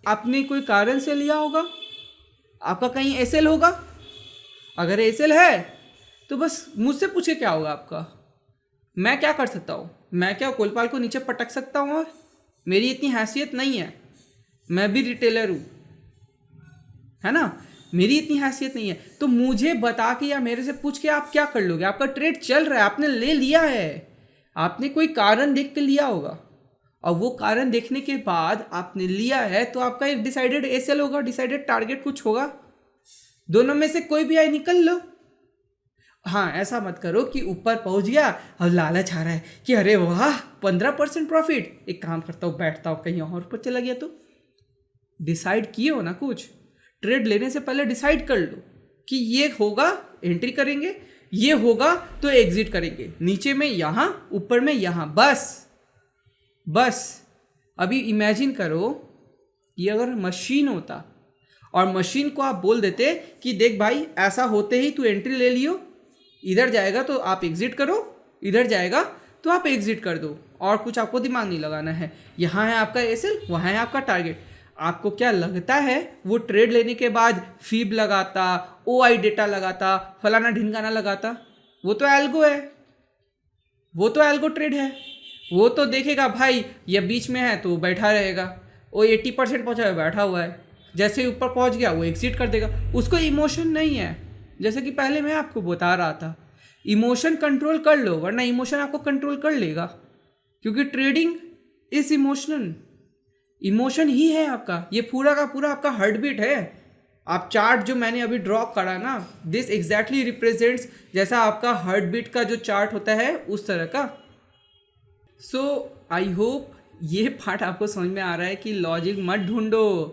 S1: आपने कोई कारण से लिया होगा, आपका कहीं एसएल होगा। अगर एसएल है तो बस मुझसे पूछे क्या होगा आपका। मैं क्या कर सकता हूँ? मैं क्या कोलपाल को नीचे पटक सकता हूँ? और मेरी इतनी हैसियत नहीं है, मैं भी रिटेलर हूँ, है ना, मेरी इतनी हैसियत नहीं है। तो मुझे बता के या मेरे से पूछ के आप क्या कर लोगे? आपका ट्रेड चल रहा है, आपने ले लिया है, आपने कोई कारण देख के लिया होगा, और वो कारण देखने के बाद आपने लिया है तो आपका एक डिसाइडेड एसएल होगा, डिसाइडेड टारगेट कुछ होगा। दोनों में से कोई भी आए निकल लो। हाँ, ऐसा मत करो कि ऊपर पहुंच गया और लालच आ रहा है कि अरे वाह 15% प्रॉफिट, एक काम करता हूँ बैठता हूँ कहीं और ऊपर चला गया। तो डिसाइड किए हो ना, कुछ ट्रेड लेने से पहले डिसाइड कर लो कि ये होगा एंट्री करेंगे, ये होगा तो एग्जिट करेंगे, नीचे में यहाँ, ऊपर में यहाँ, बस। अभी इमेजिन करो ये अगर मशीन होता और मशीन को आप बोल देते कि देख भाई ऐसा होते ही तू एंट्री ले लियो, इधर जाएगा तो आप एग्जिट करो, इधर जाएगा तो आप एग्जिट कर दो, और कुछ आपको दिमाग नहीं लगाना है। यहाँ है आपका एसएल, वहाँ है आपका टारगेट। आपको क्या लगता है वो ट्रेड लेने के बाद फीब लगाता, ओआई डेटा लगाता, फलाना ढिंगाना लगाता? वो तो एल्गो है, वो तो एल्गो ट्रेड है। वो तो देखेगा भाई ये बीच में है तो बैठा रहेगा, वो 80% पहुँचा है बैठा हुआ है, जैसे ही ऊपर पहुँच गया वो एग्जिट कर देगा। उसको इमोशन नहीं है, जैसे कि पहले मैं आपको बता रहा था। इमोशन कंट्रोल कर लो, वरना इमोशन आपको कंट्रोल कर लेगा, क्योंकि ट्रेडिंग इज इमोशनल। इमोशन ही है आपका, ये पूरा का पूरा आपका हार्ट बीट है। आप चार्ट जो मैंने अभी ड्रॉ करा ना, दिस एग्जैक्टली रिप्रेजेंट्स जैसा आपका हार्ट बीट का जो चार्ट होता है उस तरह का। सो आई होप ये पार्ट आपको समझ में आ रहा है कि लॉजिक मत ढूंढो।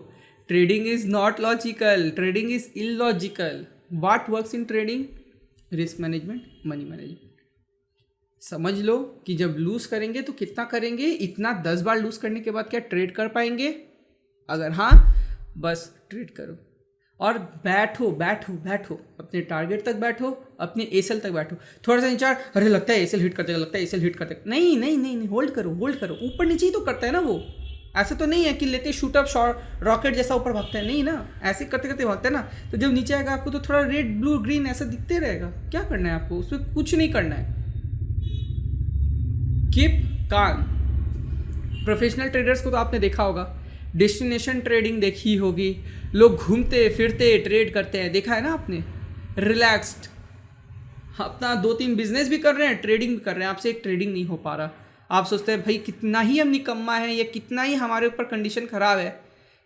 S1: Trading is not logical, trading is illogical. What works in trading? Risk management, money management. समझ लो कि जब लूज़ करेंगे तो कितना करेंगे, इतना 10 बार लूज़ करने के बाद क्या ट्रेड कर पाएंगे? अगर हाँ, बस ट्रेड करो और बैठो बैठो बैठो, अपने टारगेट तक बैठो, अपने एसएल तक बैठो। थोड़ा सा इंचार, अरे लगता है एसएल हिट कर देगा, लगता है एसएल हिट कर देगा। नहीं नहीं नहीं नहीं, होल्ड करो होल्ड करो। ऊपर नीचे ही तो करता है ना वो, ऐसा तो नहीं है कि लेते शूट अप शॉर्ट रॉकेट जैसा ऊपर भागता है, नहीं ना, ऐसे करते करते भागता है ना। तो जब नीचे आएगा आपको तो थोड़ा रेड ब्लू ग्रीन ऐसा दिखते रहेगा। क्या करना है आपको? उसमें कुछ नहीं करना है, कीप काम। प्रोफेशनल ट्रेडर्स को तो आपने देखा होगा, डेस्टिनेशन ट्रेडिंग देखी होगी, लोग घूमते फिरते ट्रेड करते हैं, देखा है ना आपने। रिलैक्स्ड, अपना 2-3 बिजनेस भी कर रहे हैं, ट्रेडिंग भी कर रहे हैं, आपसे एक ट्रेडिंग नहीं हो पा रहा। आप सोचते हैं भाई कितना ही हम निकम्मा है या कितना ही हमारे ऊपर कंडीशन ख़राब है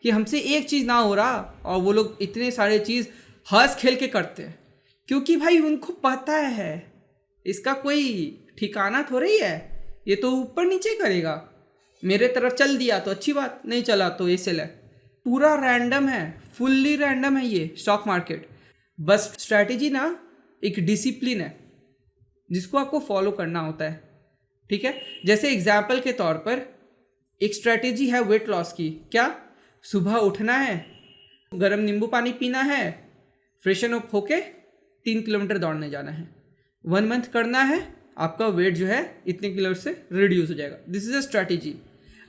S1: कि हमसे एक चीज़ ना हो रहा, और वो लोग इतने सारे चीज़ हंस खेल के करते हैं, क्योंकि भाई उनको पता है इसका कोई ठिकाना थोड़ी है, ये तो ऊपर नीचे करेगा। मेरे तरफ चल दिया तो अच्छी बात, नहीं चला तो एसएल है। पूरा रैंडम है, फुल्ली रैंडम है ये स्टॉक मार्केट। बस स्ट्रैटेजी ना एक डिसिप्लिन है जिसको आपको फॉलो करना होता है, ठीक है। जैसे एग्जाम्पल के तौर पर एक स्ट्रैटेजी है वेट लॉस की। क्या? सुबह उठना है, गर्म नींबू पानी पीना है, फ्रेशन अप होके 3 किलोमीटर दौड़ने जाना है। 1 मंथ करना है, आपका वेट जो है इतने किलो से रिड्यूस हो जाएगा। This is a strategy.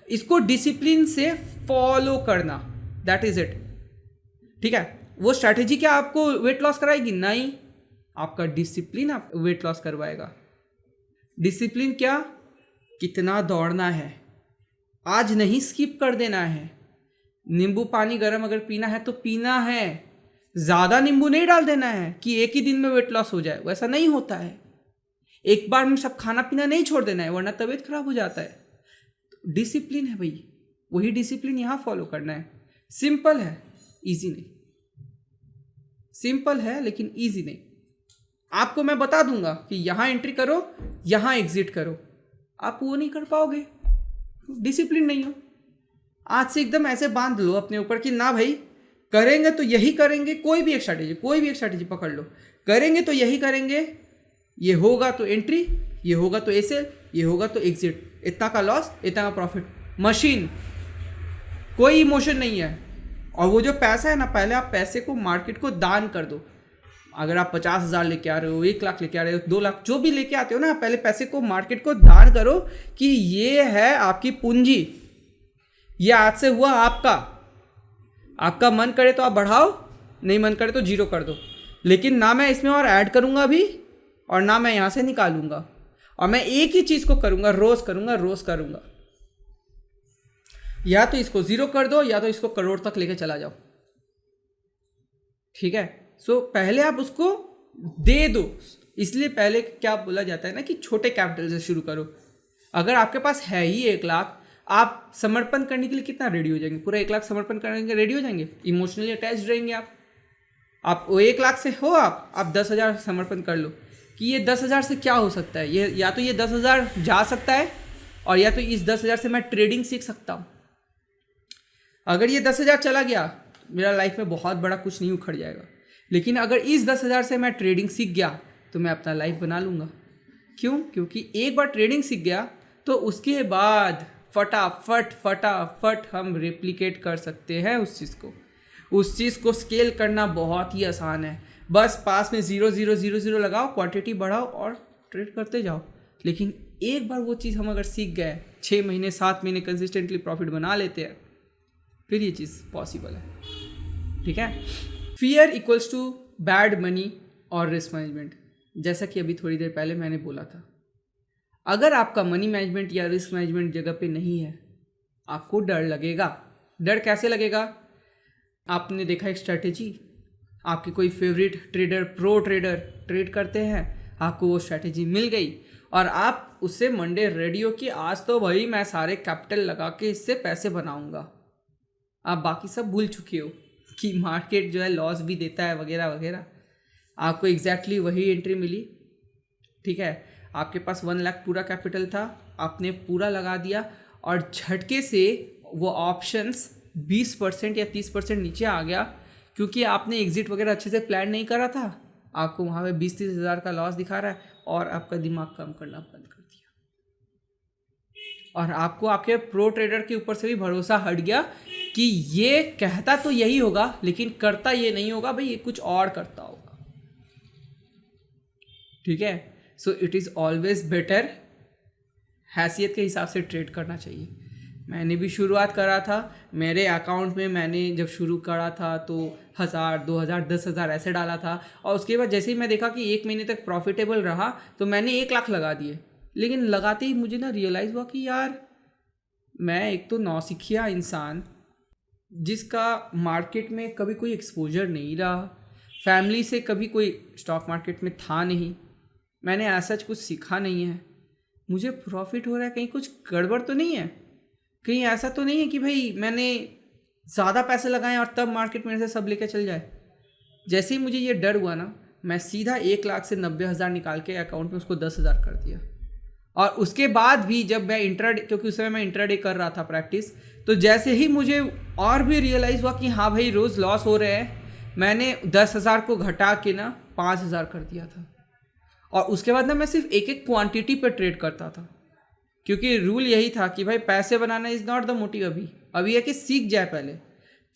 S1: इसको डिसिप्लिन से फॉलो करना, दैट इज इट, ठीक है। वो स्ट्रैटेजी क्या आपको वेट लॉस कराएगी? नहीं, आपका डिसिप्लिन आप वेट लॉस करवाएगा। डिसिप्लिन क्या, कितना दौड़ना है, आज नहीं स्किप कर देना है। नींबू पानी गर्म अगर पीना है तो पीना है, ज़्यादा नींबू नहीं डाल देना है कि एक ही दिन में वेट लॉस हो जाए, वैसा नहीं होता है। एक बार में सब खाना पीना नहीं छोड़ देना है, वरना तबीयत खराब हो जाता है। डिसिप्लिन है भाई, वही डिसिप्लिन यहाँ फॉलो करना है। सिंपल है, इजी नहीं। सिंपल है लेकिन इजी नहीं। आपको मैं बता दूंगा कि यहाँ एंट्री करो, यहाँ एग्जिट करो, आप वो नहीं कर पाओगे, डिसिप्लिन नहीं हो। आज से एकदम ऐसे बांध लो अपने ऊपर कि ना भाई, करेंगे तो यही करेंगे। कोई भी एक स्ट्रैटेजी पकड़ लो, करेंगे तो यही करेंगे। ये होगा तो एंट्री, ये होगा तो एसेल, ये होगा तो एग्जिट। इतना का लॉस, इतना का प्रॉफिट। मशीन, कोई इमोशन नहीं है। और वो जो पैसा है ना, पहले आप पैसे को मार्केट को दान कर दो। अगर आप 50,000 लेके आ रहे हो, 1 लाख लेके आ रहे हो, 2 लाख, जो भी लेके आते हो ना, पहले पैसे को मार्केट को दान करो कि ये है आपकी पूंजी, ये आज से हुआ आपका। आपका मन करे तो आप बढ़ाओ, नहीं मन करे तो जीरो कर दो। लेकिन ना मैं इसमें और ऐड करूंगा अभी, और ना मैं यहाँ से निकालूंगा। और मैं एक ही चीज़ को करूंगा, रोज करूंगा। या तो इसको जीरो कर दो, या तो इसको करोड़ तक लेके चला जाओ। ठीक है। सो पहले आप उसको दे दो। इसलिए पहले क्या बोला जाता है ना कि छोटे कैपिटल से शुरू करो। अगर आपके पास है ही 1 लाख, आप समर्पण करने के लिए कितना रेडी हो जाएंगे? पूरा 1 लाख समर्पण करने के रेडी हो जाएंगे? इमोशनली अटैच्ड रहेंगे आप वो 1 लाख से हो, आप 10,000 समर्पण कर लो कि ये 10,000 से क्या हो सकता है। ये या तो ये 10,000 जा सकता है, और या तो इस 10,000 से मैं ट्रेडिंग सीख सकता हूँ। अगर ये 10,000 चला गया, मेरा लाइफ में बहुत बड़ा कुछ नहीं उखड़ जाएगा। लेकिन अगर इस 10,000 से मैं ट्रेडिंग सीख गया तो मैं अपना लाइफ बना लूँगा। क्यों? क्योंकि एक बार ट्रेडिंग सीख गया तो उसके बाद फटाफट हम रेप्लिकेट कर सकते हैं उस चीज़ को स्केल करना बहुत ही आसान है। बस पास में 0,0,0,0 लगाओ, क्वांटिटी बढ़ाओ और ट्रेड करते जाओ। लेकिन एक बार वो चीज़ हम अगर सीख गए, 6 महीने 7 महीने कंसिस्टेंटली प्रॉफिट बना लेते हैं, फिर ये चीज़ पॉसिबल है। ठीक है। Fear equals to bad money और रिस्क मैनेजमेंट। जैसा कि अभी थोड़ी देर पहले मैंने बोला था, अगर आपका मनी मैनेजमेंट या रिस्क मैनेजमेंट जगह पे नहीं है, आपको डर लगेगा। डर कैसे लगेगा? आपने देखा एक स्ट्रैटेजी, आपके कोई favourite trader, pro trader trade करते हैं, आपको वो स्ट्रैटेजी मिल गई और आप उससे मंडे रेडी हो कि आज तो भाई मैं सारे कैपिटल लगा के इससे पैसे बनाऊंगा। आप बाकी सब भूल चुके हो कि मार्केट जो है लॉस भी देता है वगैरह वगैरह। आपको एग्जैक्टली वही एंट्री मिली। ठीक है। आपके पास 1 लाख पूरा कैपिटल था, आपने पूरा लगा दिया और झटके से वो ऑप्शंस 20% या 30% नीचे आ गया, क्योंकि आपने एग्जिट वगैरह अच्छे से प्लान नहीं करा था। आपको वहाँ पे 20-30 हज़ार का लॉस दिखा रहा है और आपका दिमाग काम करना बंद कर दिया, और आपको आपके प्रो ट्रेडर के ऊपर से भी भरोसा हट गया कि ये कहता तो यही होगा लेकिन करता ये नहीं होगा, भाई ये कुछ और करता होगा। ठीक है। So it is always better हैसियत के हिसाब से ट्रेड करना चाहिए। मैंने भी शुरुआत करा था, मेरे अकाउंट में मैंने जब शुरू करा था तो 1,000, 2,000, 10,000 ऐसे डाला था, और उसके बाद जैसे ही मैं देखा कि 1 महीने तक प्रॉफिटेबल रहा तो मैंने 1 लाख लगा दिए। लेकिन लगाते ही मुझे ना रियलाइज़ हुआ कि यार मैं एक तो नौसिखिया इंसान, जिसका मार्केट में कभी कोई एक्सपोजर नहीं रहा, फैमिली से कभी कोई स्टॉक मार्केट में था नहीं, मैंने ऐसा कुछ सीखा नहीं है, मुझे प्रॉफिट हो रहा है, कहीं कुछ गड़बड़ तो नहीं है, कहीं ऐसा तो नहीं है कि भाई मैंने ज़्यादा पैसे लगाए और तब मार्केट मेरे से सब लेके चल जाए। जैसे ही मुझे ये डर हुआ ना, मैं सीधा 1 लाख से 90,000 निकाल के अकाउंट में उसको 10,000 कर दिया। और उसके बाद भी जब मैं इंट्राडे, क्योंकि उस समय मैं इंट्राडे कर रहा था प्रैक्टिस, तो जैसे ही मुझे और भी रियलाइज़ हुआ कि हाँ भाई रोज़ लॉस हो रहे हैं, मैंने 10,000 को घटा के ना 5,000 कर दिया था। और उसके बाद ना मैं सिर्फ एक एक क्वांटिटी पर ट्रेड करता था, क्योंकि रूल यही था कि भाई पैसे बनाना इज़ नॉट द मोटिव। अभी है कि सीख जाए, पहले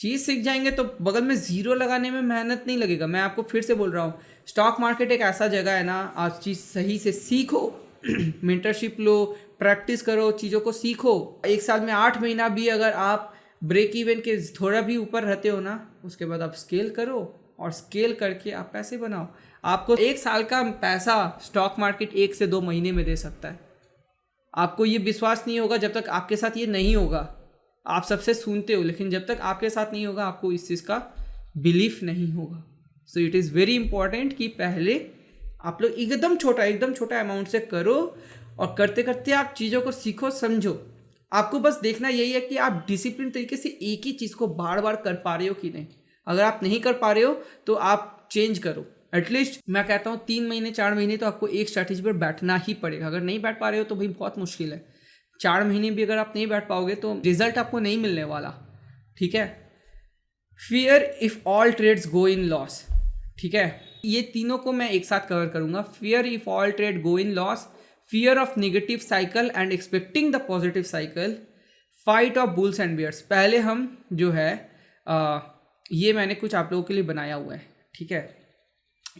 S1: चीज़ सीख जाएंगे तो बगल में ज़ीरो लगाने में मेहनत नहीं लगेगा। मैं आपको फिर से बोल रहा हूँ, स्टॉक मार्केट एक ऐसा जगह है ना, आप चीज़ सही से सीखो, मेंटरशिप लो, प्रैक्टिस करो, चीज़ों को सीखो। 1 साल में 8 महीना भी अगर आप ब्रेक इवन के थोड़ा भी ऊपर रहते हो ना, उसके बाद आप स्केल करो और स्केल करके आप पैसे बनाओ। आपको 1 साल का पैसा स्टॉक मार्केट 1 से 2 महीने में दे सकता है। आपको ये विश्वास नहीं होगा जब तक आपके साथ ये नहीं होगा। आप सबसे सुनते हो, लेकिन जब तक आपके साथ नहीं होगा आपको इस चीज़ का बिलीफ नहीं होगा। So it is very important कि पहले आप लोग एकदम छोटा अमाउंट से करो, और करते करते आप चीज़ों को सीखो, समझो। आपको बस देखना यही है कि आप डिसिप्लिन तरीके से एक ही चीज़ को बार बार कर पा रहे हो कि नहीं। अगर आप नहीं कर पा रहे हो तो आप चेंज करो। एटलीस्ट मैं कहता हूँ 3 महीने 4 महीने तो आपको एक स्ट्रैटेजी पर बैठना ही पड़ेगा। अगर नहीं बैठ पा रहे हो तो भाई बहुत मुश्किल है। 4 महीने भी अगर आप नहीं बैठ पाओगे तो रिजल्ट आपको नहीं मिलने वाला। ठीक है। Fear if all trades go in loss. ठीक है, ये तीनों को मैं एक साथ कवर करूंगा। Fear if all trade go in loss, fear of negative cycle and expecting the positive cycle, fight of bulls and bears. पहले हम जो है ये मैंने कुछ आप लोगों के लिए बनाया हुआ है। ठीक है,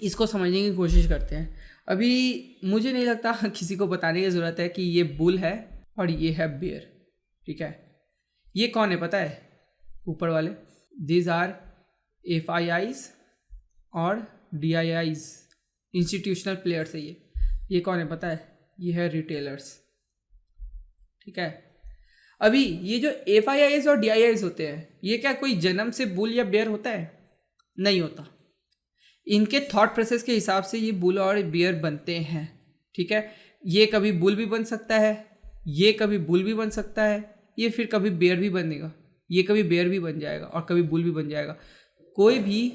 S1: इसको समझने की कोशिश करते हैं। अभी मुझे नहीं लगता किसी को बताने की ज़रूरत है कि ये बुल है और ये है बियर। ठीक है, ये कौन है पता है? ऊपर वाले, दीज आर FIIs और DIIs, इंस्टीट्यूशनल प्लेयर्स है ये कौन है पता है? ये है रिटेलर्स। ठीक है, अभी ये जो FIIs और DIIs होते हैं, ये क्या कोई जन्म से बुल या बेयर होता है? नहीं होता। इनके थॉट प्रोसेस के हिसाब से ये बुल और बियर बनते हैं। ठीक है, ये कभी बुल भी बन सकता है, ये कभी बुल भी बन सकता है, ये फिर कभी बेयर भी बनेगा, ये कभी बेयर भी बन जाएगा और कभी बुल भी बन जाएगा। कोई भी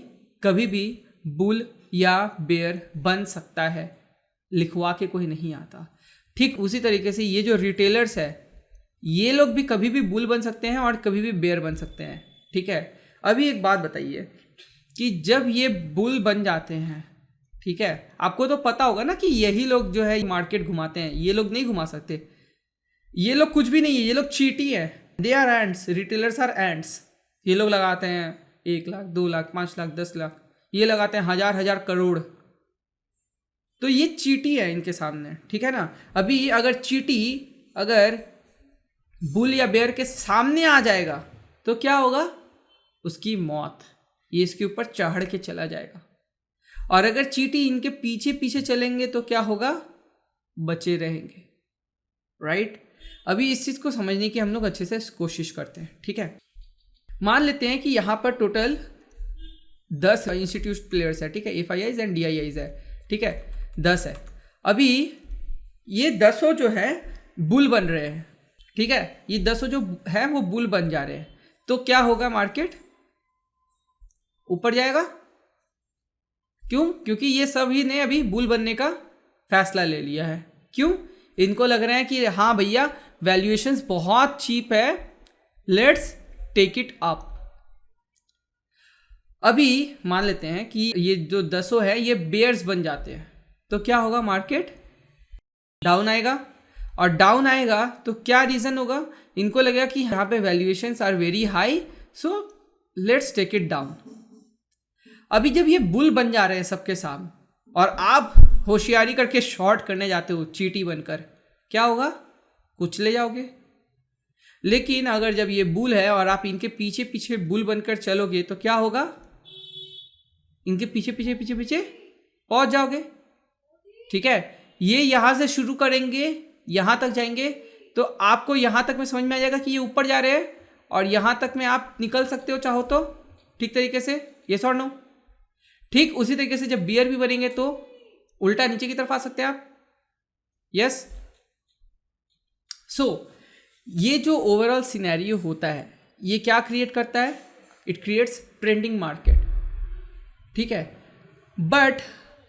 S1: कभी भी बुल या बेयर बन सकता है, लिखवा के कोई नहीं आता। ठीक उसी तरीके से ये जो रिटेलर्स है, ये लोग भी कभी भी बुल बन सकते हैं और कभी भी बेयर बन सकते हैं। ठीक है, अभी एक बात बताइए कि जब ये बुल बन जाते हैं, ठीक है, आपको तो पता होगा ना कि यही लोग जो है मार्केट घुमाते हैं। ये लोग नहीं घुमा सकते, ये लोग कुछ भी नहीं है, ये लोग चीटी है। They are ants, retailers are ants. ये लोग लगाते हैं 1 लाख 2 लाख 5 लाख 10 लाख, ये लगाते हैं हजार करोड़। तो ये चीटी है इनके सामने। ठीक है ना। अभी अगर चीटी अगर बुल या बेयर के सामने आ जाएगा तो क्या होगा? उसकी मौत। ये इसके ऊपर चढ़ के चला जाएगा। और अगर चीटी इनके पीछे पीछे चलेंगे तो क्या होगा? बचे रहेंगे। राइट। अभी इस चीज़ को समझने की हम लोग अच्छे से कोशिश करते हैं। ठीक है, मान लेते हैं कि यहाँ पर टोटल 10 इंस्टीट्यूट प्लेयर्स है। ठीक है, FIIs एंड DIIs है। ठीक है, 10 है। अभी ये 10 जो है बुल बन रहे हैं। ठीक है, ये 10 जो है वो बुल बन जा रहे हैं। तो क्या होगा? मार्केट ऊपर जाएगा। क्यों? क्योंकि ये सभी ने अभी बुल बनने का फैसला ले लिया है। क्यों? इनको लग रहा है कि हाँ भैया वैल्यूएशंस बहुत चीप है, लेट्स टेक इट अप। अभी मान लेते हैं कि ये जो 10 है ये बेयर्स बन जाते हैं, तो क्या होगा? मार्केट डाउन आएगा। और डाउन आएगा तो क्या रीज़न होगा? इनको लगेगा कि यहाँ पे valuations are very high, so let's take it down. अभी जब ये बुल बन जा रहे हैं सबके सामने और आप होशियारी करके शॉर्ट करने जाते हो चीटी बनकर, क्या होगा? कुचले जाओगे। लेकिन अगर जब ये बुल है और आप इनके पीछे पीछे बुल बनकर चलोगे तो क्या होगा? इनके पीछे पीछे पीछे पीछे पहुंच जाओगे। ठीक है, ये यहां से शुरू करेंगे, यहां तक जाएंगे, तो आपको यहां तक में समझ में आ जाएगा कि ये ऊपर जा रहे हैं और यहां तक में आप निकल सकते हो चाहो तो, ठीक तरीके से। यस और नो? ठीक उसी तरीके से जब बियर भी बनेंगे तो उल्टा नीचे की तरफ आ सकते हैं आप। यस। सो ये जो ओवरऑल सिनेरियो होता है ये क्या क्रिएट करता है? It creates trending market. ठीक है, बट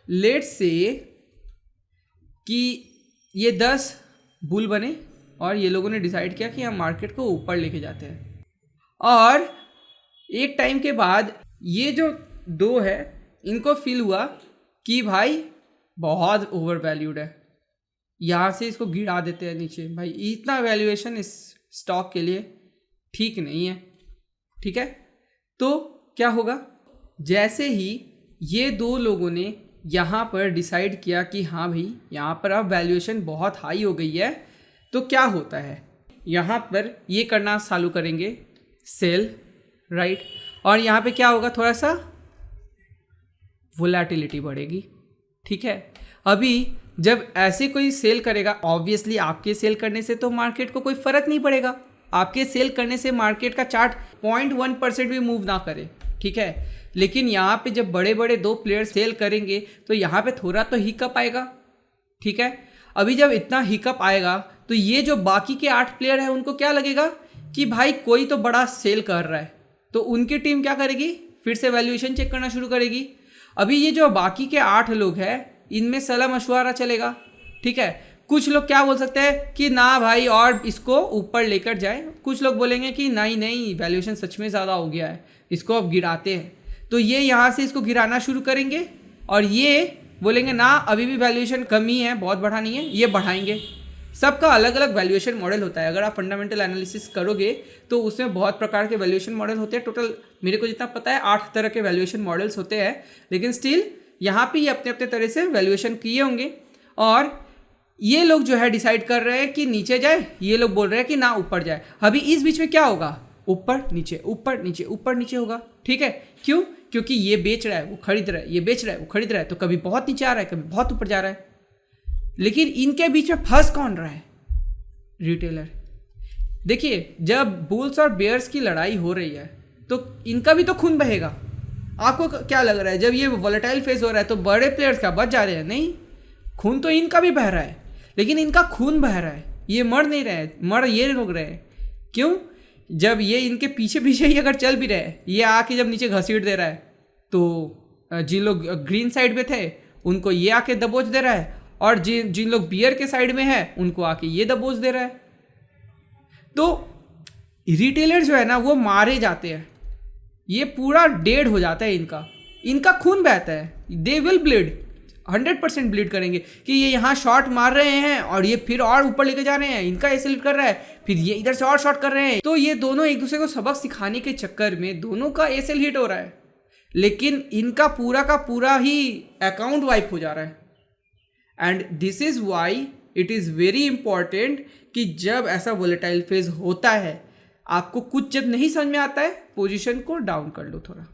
S1: लेट्स से कि ये 10 बुल बने और ये लोगों ने डिसाइड किया कि हम मार्केट को ऊपर लेके जाते हैं, और एक टाइम के बाद ये जो 2 है इनको फील हुआ कि भाई बहुत ओवर वैल्यूड है, यहाँ से इसको गिरा देते हैं नीचे। भाई इतना वैल्यूएशन इस स्टॉक के लिए ठीक नहीं है। ठीक है, तो क्या होगा? जैसे ही ये 2 लोगों ने यहाँ पर डिसाइड किया कि हाँ भाई यहाँ पर अब वैल्यूएशन बहुत हाई हो गई है, तो क्या होता है? यहाँ पर ये करना चालू करेंगे, सेल। राइट। और यहाँ पे क्या होगा? थोड़ा सा वोलेटिलिटी बढ़ेगी। ठीक है, अभी जब ऐसे कोई सेल करेगा, ऑब्वियसली आपके सेल करने से तो मार्केट को कोई फर्क नहीं पड़ेगा। आपके सेल करने से मार्केट का चार्ट 0.1% भी मूव ना करे, ठीक है। लेकिन यहाँ पे जब बड़े बड़े दो प्लेयर सेल करेंगे तो यहाँ पे थोड़ा तो हिकअप आएगा, ठीक है। अभी जब इतना हिकअप आएगा तो ये जो बाकी के 8 प्लेयर हैं उनको क्या लगेगा कि भाई कोई तो बड़ा सेल कर रहा है, तो उनकी टीम क्या करेगी, फिर से वैल्यूएशन चेक करना शुरू करेगी। अभी ये जो बाकी के 8 लोग हैं इनमें सलाह मशवरा चलेगा, ठीक है। कुछ लोग क्या बोल सकते हैं कि ना भाई और इसको ऊपर लेकर जाए, कुछ लोग बोलेंगे कि नहीं नहीं वैल्यूएशन सच में ज़्यादा हो गया है, इसको अब गिराते हैं। तो ये यहाँ से इसको गिराना शुरू करेंगे और ये बोलेंगे ना अभी भी वैल्यूएशन कमी है, बहुत बढ़ा नहीं है, ये बढ़ाएंगे। सबका अलग अलग वैल्यूएशन मॉडल होता है। अगर आप फंडामेंटल एनालिसिस करोगे तो उसमें बहुत प्रकार के वैल्यूएशन मॉडल होते हैं। टोटल मेरे को जितना पता है 8 तरह के वैल्यूएशन मॉडल्स होते हैं, लेकिन स्टिल यहाँ पे ये अपने अपने तरह से वैल्यूएशन किए होंगे। और ये लोग जो है डिसाइड कर रहे हैं कि नीचे जाए, ये लोग बोल रहे हैं कि ना ऊपर जाए। अभी इस बीच में क्या होगा, ऊपर नीचे ऊपर नीचे ऊपर नीचे होगा, ठीक है। क्यों, क्योंकि ये बेच रहा है वो खरीद रहा है, ये बेच रहा है वो खरीद रहा है, तो कभी बहुत नीचे आ रहा है कभी बहुत ऊपर जा रहा है। लेकिन इनके बीच में फंस कौन रहा है, रिटेलर। देखिए जब बुल्स और बेयर्स की लड़ाई हो रही है तो इनका भी तो खून बहेगा। आपको क्या लग रहा है जब ये वोलेटाइल फेज हो रहा है तो बड़े प्लेयर्स क्या बच जा रहे हैं? नहीं, खून तो इनका भी बह रहा है, लेकिन इनका खून बह रहा है, ये मर नहीं रहे, मर ये लोग रहे हैं। क्यों, जब ये इनके पीछे पीछे ही अगर चल भी रहे हैं, ये आके जब नीचे घसीट दे रहा है तो जिन लोग ग्रीन साइड में थे उनको ये आके दबोच दे रहा है, और जिन लोग बियर के साइड में है उनको आके ये दबोच दे रहा है। तो रिटेलर जो है ना वो मारे जाते हैं, ये पूरा डेड हो जाता है, इनका खून बहता है, दे विल ब्लीड, 100% ब्लीड करेंगे कि ये यहाँ शॉट मार रहे हैं और ये फिर और ऊपर लेके जा रहे हैं, इनका ऐसे हिट कर रहा है, फिर ये इधर से और शॉट कर रहे हैं। तो ये दोनों एक दूसरे को सबक सिखाने के चक्कर में दोनों का एसएल हिट हो रहा है, लेकिन इनका पूरा का पूरा ही अकाउंट वाइप हो जा रहा है। And this is why it is very important कि जब ऐसा वोलेटाइल फेज होता है, आपको कुछ जब नहीं समझ में आता है पोजीशन को डाउन कर लो थोड़ा।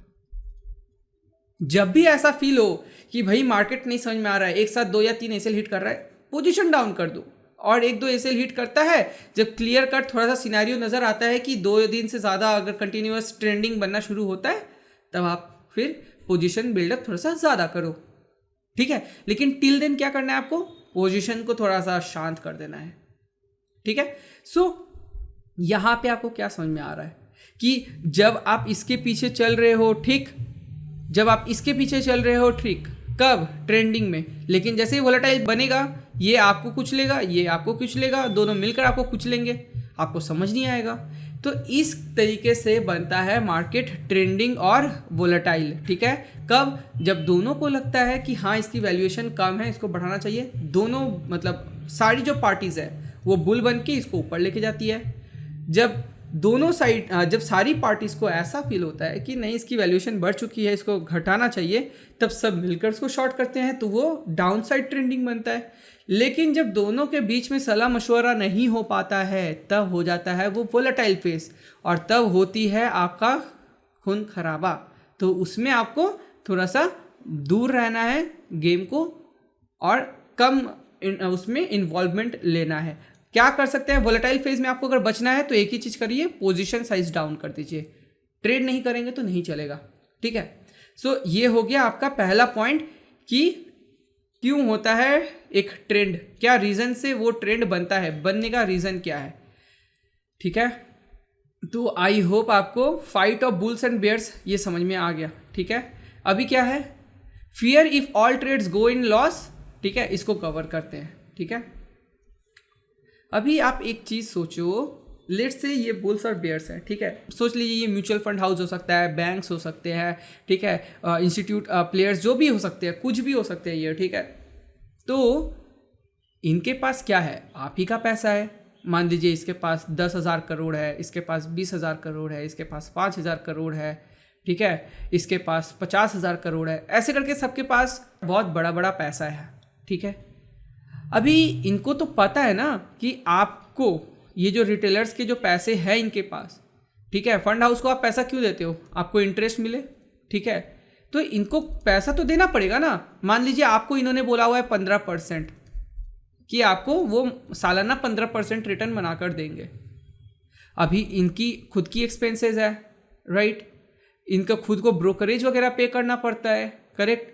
S1: जब भी ऐसा फील हो कि भाई मार्केट नहीं समझ में आ रहा है, एक साथ 2 या 3 एसएल हिट कर रहा है, पोजीशन डाउन कर दो। और 1-2 एसएल हिट करता है, जब क्लियर कट थोड़ा सा सिनेरियो नज़र आता है कि 2 दिन से ज़्यादा अगर कंटिन्यूअस ट्रेंडिंग बनना शुरू होता है, तब आप फिर पोजीशन बिल्डअप थोड़ा सा ज़्यादा करो, ठीक है। लेकिन टिल देन क्या करना है, आपको पोजीशन को थोड़ा सा शांत कर देना है, ठीक है। सो यहाँ पे आपको क्या समझ में आ रहा है कि जब आप इसके पीछे चल रहे हो, ठीक, जब आप इसके पीछे चल रहे हो, ठीक, कब, ट्रेंडिंग में, लेकिन जैसे ही वोलेटाइल बनेगा ये आपको कुछ लेगा, ये आपको कुछ लेगा, दोनों मिलकर आपको कुछ लेंगे, आपको समझ नहीं आएगा। तो इस तरीके से बनता है मार्केट ट्रेंडिंग और वोलेटाइल, ठीक है। कब, जब दोनों को लगता है कि हाँ इसकी वैल्यूएशन कम है, इसको बढ़ाना चाहिए, दोनों मतलब सारी जो पार्टीज है वो बुल बन के इसको ऊपर लेके जाती है। जब दोनों साइड, जब सारी पार्टीज को ऐसा फील होता है कि नहीं इसकी वैल्यूएशन बढ़ चुकी है, इसको घटाना चाहिए, तब सब मिलकर उसको शॉर्ट करते हैं, तो वो डाउन साइड ट्रेंडिंग बनता है। लेकिन जब दोनों के बीच में सलाह मशवरा नहीं हो पाता है, तब हो जाता है वो वोलेटाइल फेस, और तब होती है आपका खून खराबा। तो उसमें आपको थोड़ा सा दूर रहना है गेम को, और कम उसमें इन्वॉल्वमेंट लेना है। क्या कर सकते हैं वोलेटाइल फेज में, आपको अगर बचना है तो एक ही चीज़ करिए, पोजीशन साइज डाउन कर दीजिए। ट्रेड नहीं करेंगे तो नहीं चलेगा, ठीक है। सो ये हो गया आपका पहला पॉइंट कि क्यों होता है एक ट्रेंड, क्या रीज़न से वो ट्रेंड बनता है, बनने का रीज़न क्या है, ठीक है। तो आई होप आपको fight of bulls and bears ये समझ में आ गया, ठीक है। अभी क्या है, fear if all trades go in loss, ठीक है, इसको कवर करते हैं, ठीक है। अभी आप एक चीज़ सोचो, लेट्स से ये बुल्स और बेयर्स है, ठीक है। सोच लीजिए ये म्यूचुअल फंड हाउस हो सकता है, बैंक्स हो सकते हैं, ठीक है, इंस्टीट्यूट प्लेयर्स जो भी हो सकते हैं, कुछ भी हो सकते हैं ये, ठीक है। तो इनके पास क्या है, आप ही का पैसा है। मान लीजिए इसके पास 10,000 करोड़ है, इसके पास 20,000 करोड़ है, इसके पास 5,000 करोड़ है, ठीक है, इसके पास 50,000 करोड़ है, ऐसे करके सबके पास बहुत बड़ा बड़ा पैसा है, ठीक है। अभी इनको तो पता है ना कि आपको ये जो रिटेलर्स के जो पैसे हैं इनके पास, ठीक है, फंड हाउस को आप पैसा क्यों देते हो, आपको इंटरेस्ट मिले, ठीक है। तो इनको पैसा तो देना पड़ेगा ना। मान लीजिए आपको इन्होंने बोला हुआ है 15% कि आपको वो सालाना 15% रिटर्न बनाकर देंगे। अभी इनकी खुद की एक्सपेंसेस है, राइट, इनका खुद को ब्रोकरेज वगैरह पे करना पड़ता है, करेक्ट,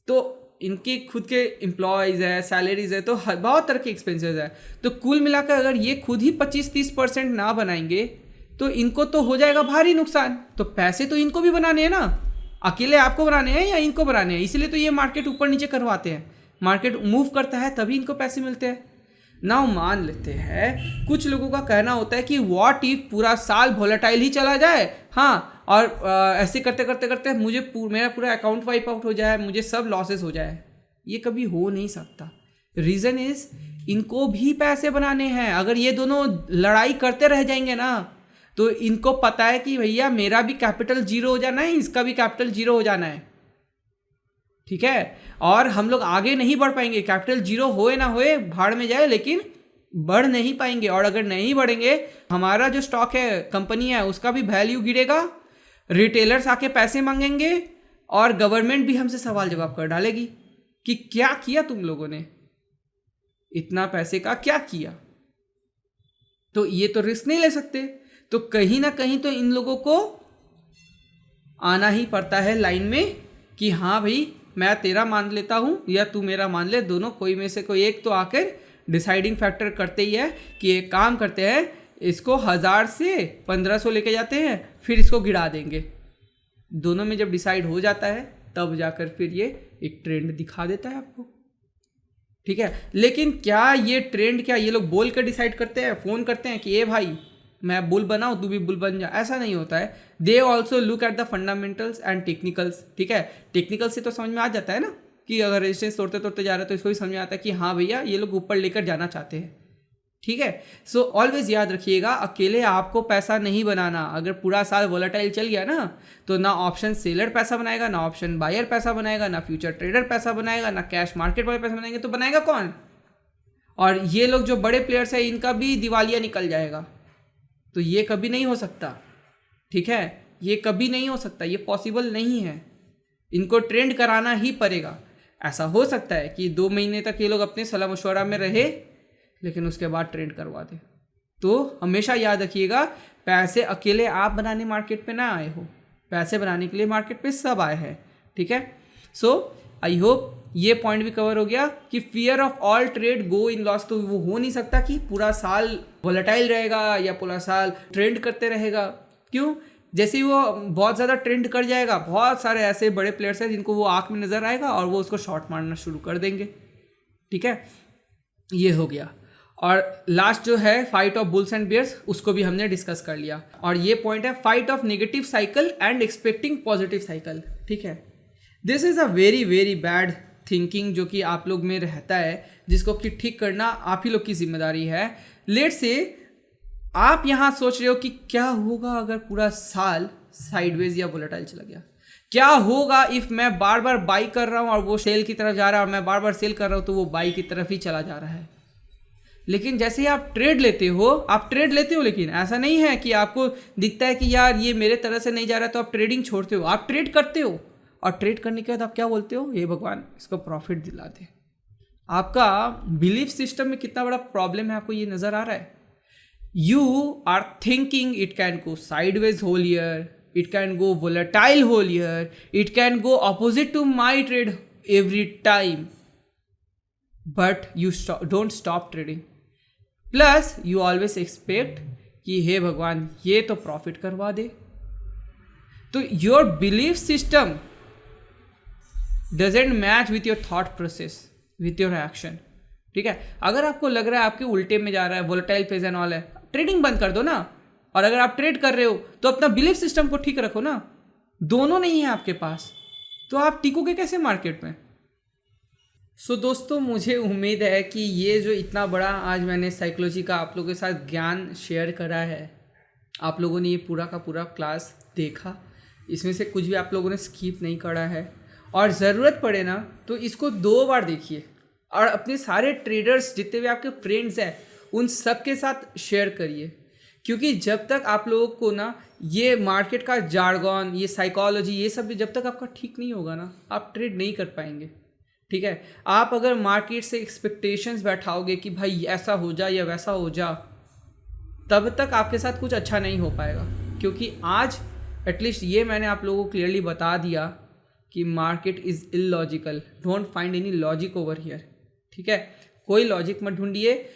S1: तो इनके खुद के एम्प्लॉयज़ है, सैलरीज है, तो बहुत तरह के एक्सपेंसेस है। तो कुल मिलाकर अगर ये खुद ही 25-30% ना बनाएंगे तो इनको तो हो जाएगा भारी नुकसान। तो पैसे तो इनको भी बनाने हैं ना, अकेले आपको बनाने हैं या इनको बनाने हैं, इसलिए तो ये मार्केट ऊपर नीचे करवाते हैं। मार्केट मूव करता है तभी इनको पैसे मिलते हैं ना। मान लेते हैं कुछ लोगों का कहना होता है कि व्हाट इफ पूरा साल वोलेटाइल ही चला जाए, हाँ, और ऐसे करते करते करते मेरा पूरा अकाउंट वाइप आउट हो जाए, मुझे सब लॉसेस हो जाए। ये कभी हो नहीं सकता। रीज़न इज इनको भी पैसे बनाने हैं। अगर ये दोनों लड़ाई करते रह जाएंगे ना तो इनको पता है कि भैया मेरा भी कैपिटल जीरो हो जाना है, इसका भी कैपिटल जीरो हो जाना है, ठीक है, और हम लोग आगे नहीं बढ़ पाएंगे। कैपिटल जीरो होए ना होए, भाड़ में जाए, लेकिन बढ़ नहीं पाएंगे। और अगर नहीं बढ़ेंगे, हमारा जो स्टॉक है, कंपनी है, उसका भी वैल्यू गिरेगा, रिटेलर्स आके पैसे मांगेंगे और गवर्नमेंट भी हमसे सवाल जवाब कर डालेगी कि क्या किया तुम लोगों ने, इतना पैसे का क्या किया। तो ये तो रिस्क नहीं ले सकते। तो कहीं ना कहीं तो इन लोगों को आना ही पड़ता है लाइन में कि हाँ भाई मैं तेरा मान लेता हूँ या तू मेरा मान ले, दोनों कोई में से कोई एक तो आकर डिसाइडिंग फैक्टर करते ही है कि एक काम करते हैं, इसको 1000 से 1500 लेके जाते हैं, फिर इसको गिरा देंगे। दोनों में जब डिसाइड हो जाता है तब जाकर फिर ये एक ट्रेंड दिखा देता है आपको, ठीक है। लेकिन क्या ये ट्रेंड, क्या ये लोग बोल कर डिसाइड करते हैं, फ़ोन करते हैं कि ये भाई मैं बुल बनाऊँ तू भी बुल बन जा? ऐसा नहीं होता है। They also look at the fundamentals and technicals, ठीक है। टेक्निकल से तो समझ में आ जाता है ना कि अगर रेजिस्टेंस तोड़ते तोड़ते जा रहे हैं तो इसको भी समझ में आता है कि हाँ भैया ये लोग ऊपर लेकर जाना चाहते हैं, ठीक है। सो ऑलवेज याद रखिएगा, अकेले आपको पैसा नहीं बनाना। अगर पूरा साल वोलेटाइल चल गया ना तो ना ऑप्शन सेलर पैसा बनाएगा, ना ऑप्शन बायर पैसा बनाएगा, ना फ्यूचर ट्रेडर पैसा बनाएगा, ना कैश मार्केट वाले पैसा बनाएंगे, तो बनाएगा कौन? और ये लोग जो बड़े प्लेयर्स हैं इनका भी दिवालिया निकल जाएगा। तो ये कभी नहीं हो सकता, ठीक है, ये कभी नहीं हो सकता, ये पॉसिबल नहीं है। इनको ट्रेंड कराना ही पड़ेगा। ऐसा हो सकता है कि 2 महीने तक ये लोग अपने सलाह मशवरा में रहे, लेकिन उसके बाद ट्रेंड करवा दे। तो हमेशा याद रखिएगा, पैसे अकेले आप बनाने मार्केट पे ना आए हो, पैसे बनाने के लिए मार्केट पे सब आए हैं, ठीक है। सो आई होप ये पॉइंट भी कवर हो गया कि fear of all trade go in loss. तो वो हो नहीं सकता कि पूरा साल वोलेटाइल रहेगा या पूरा साल ट्रेंड करते रहेगा। क्यों? जैसे ही वो बहुत ज़्यादा ट्रेंड कर जाएगा, बहुत सारे ऐसे बड़े प्लेयर्स हैं जिनको वो आँख में नज़र आएगा और वो उसको शॉर्ट मारना शुरू कर देंगे, ठीक है। ये हो गया। और लास्ट जो है fight of bulls and bears, उसको भी हमने डिस्कस कर लिया। और ये पॉइंट है fight of negative cycle and expecting positive cycle, ठीक है। This is a very very bad thinking जो कि आप लोग में रहता है, जिसको कि ठीक करना आप ही लोग की जिम्मेदारी है। लेट से आप यहाँ सोच रहे हो कि क्या होगा अगर पूरा साल साइडवेज या वोलेटाइल चला गया, क्या होगा इफ मैं बार बार बाई कर रहा हूँ और वो सेल की तरफ जा रहा है, और मैं बार बार सेल कर रहा हूँ तो वो बाई की तरफ ही चला जा रहा है। लेकिन जैसे ही आप ट्रेड लेते हो, लेकिन ऐसा नहीं है कि आपको दिखता है कि यार ये मेरे तरह से नहीं जा रहा तो आप ट्रेडिंग छोड़ते हो, आप ट्रेड करते हो। और ट्रेड करने के बाद आप क्या बोलते हो, हे भगवान इसको प्रॉफिट दिला दे। आपका बिलीफ सिस्टम में कितना बड़ा प्रॉब्लम है, आपको ये नज़र आ रहा है। You are thinking it can go sideways whole year, it can go volatile whole year, it can go opposite to my trade every time, but you don't stop trading. Plus you always expect कि हे भगवान ये तो profit करवा दे। तो your belief system doesn't match with your thought process, with your action, ठीक है। अगर आपको लग रहा है आपके उल्टे में जा रहा है, वोलेटाइल फेज एंड ऑल है, ट्रेडिंग बंद कर दो ना। और अगर आप ट्रेड कर रहे हो तो अपना बिलीफ सिस्टम को ठीक रखो ना। दोनों नहीं है आपके पास, तो आप टिकोगे कैसे मार्केट में। सो दोस्तों, मुझे उम्मीद है कि ये जो इतना बड़ा आज मैंने साइकोलॉजी का आप लोगों के साथ ज्ञान शेयर करा है, आप लोगों ने ये पूरा का पूरा क्लास देखा, इसमें से कुछ भी आप लोगों ने स्किप नहीं करा है। और ज़रूरत पड़े ना तो इसको 2 बार देखिए और अपने सारे ट्रेडर्स जितने भी आपके फ्रेंड्स हैं उन सब के साथ शेयर करिए क्योंकि जब तक आप लोगों को ना ये मार्केट का जार्गन, ये साइकोलॉजी, ये सब जब तक आपका ठीक नहीं होगा ना, आप ट्रेड नहीं कर पाएंगे। ठीक है, आप अगर मार्केट से एक्सपेक्टेशंस बैठाओगे कि भाई ऐसा हो जा या वैसा हो जा, तब तक आपके साथ कुछ अच्छा नहीं हो पाएगा। क्योंकि आज एटलीस्ट ये मैंने आप लोगों को क्लियरली बता दिया कि market is illogical, don't find any logic over here. ठीक है, कोई लॉजिक मत ढूंढिए,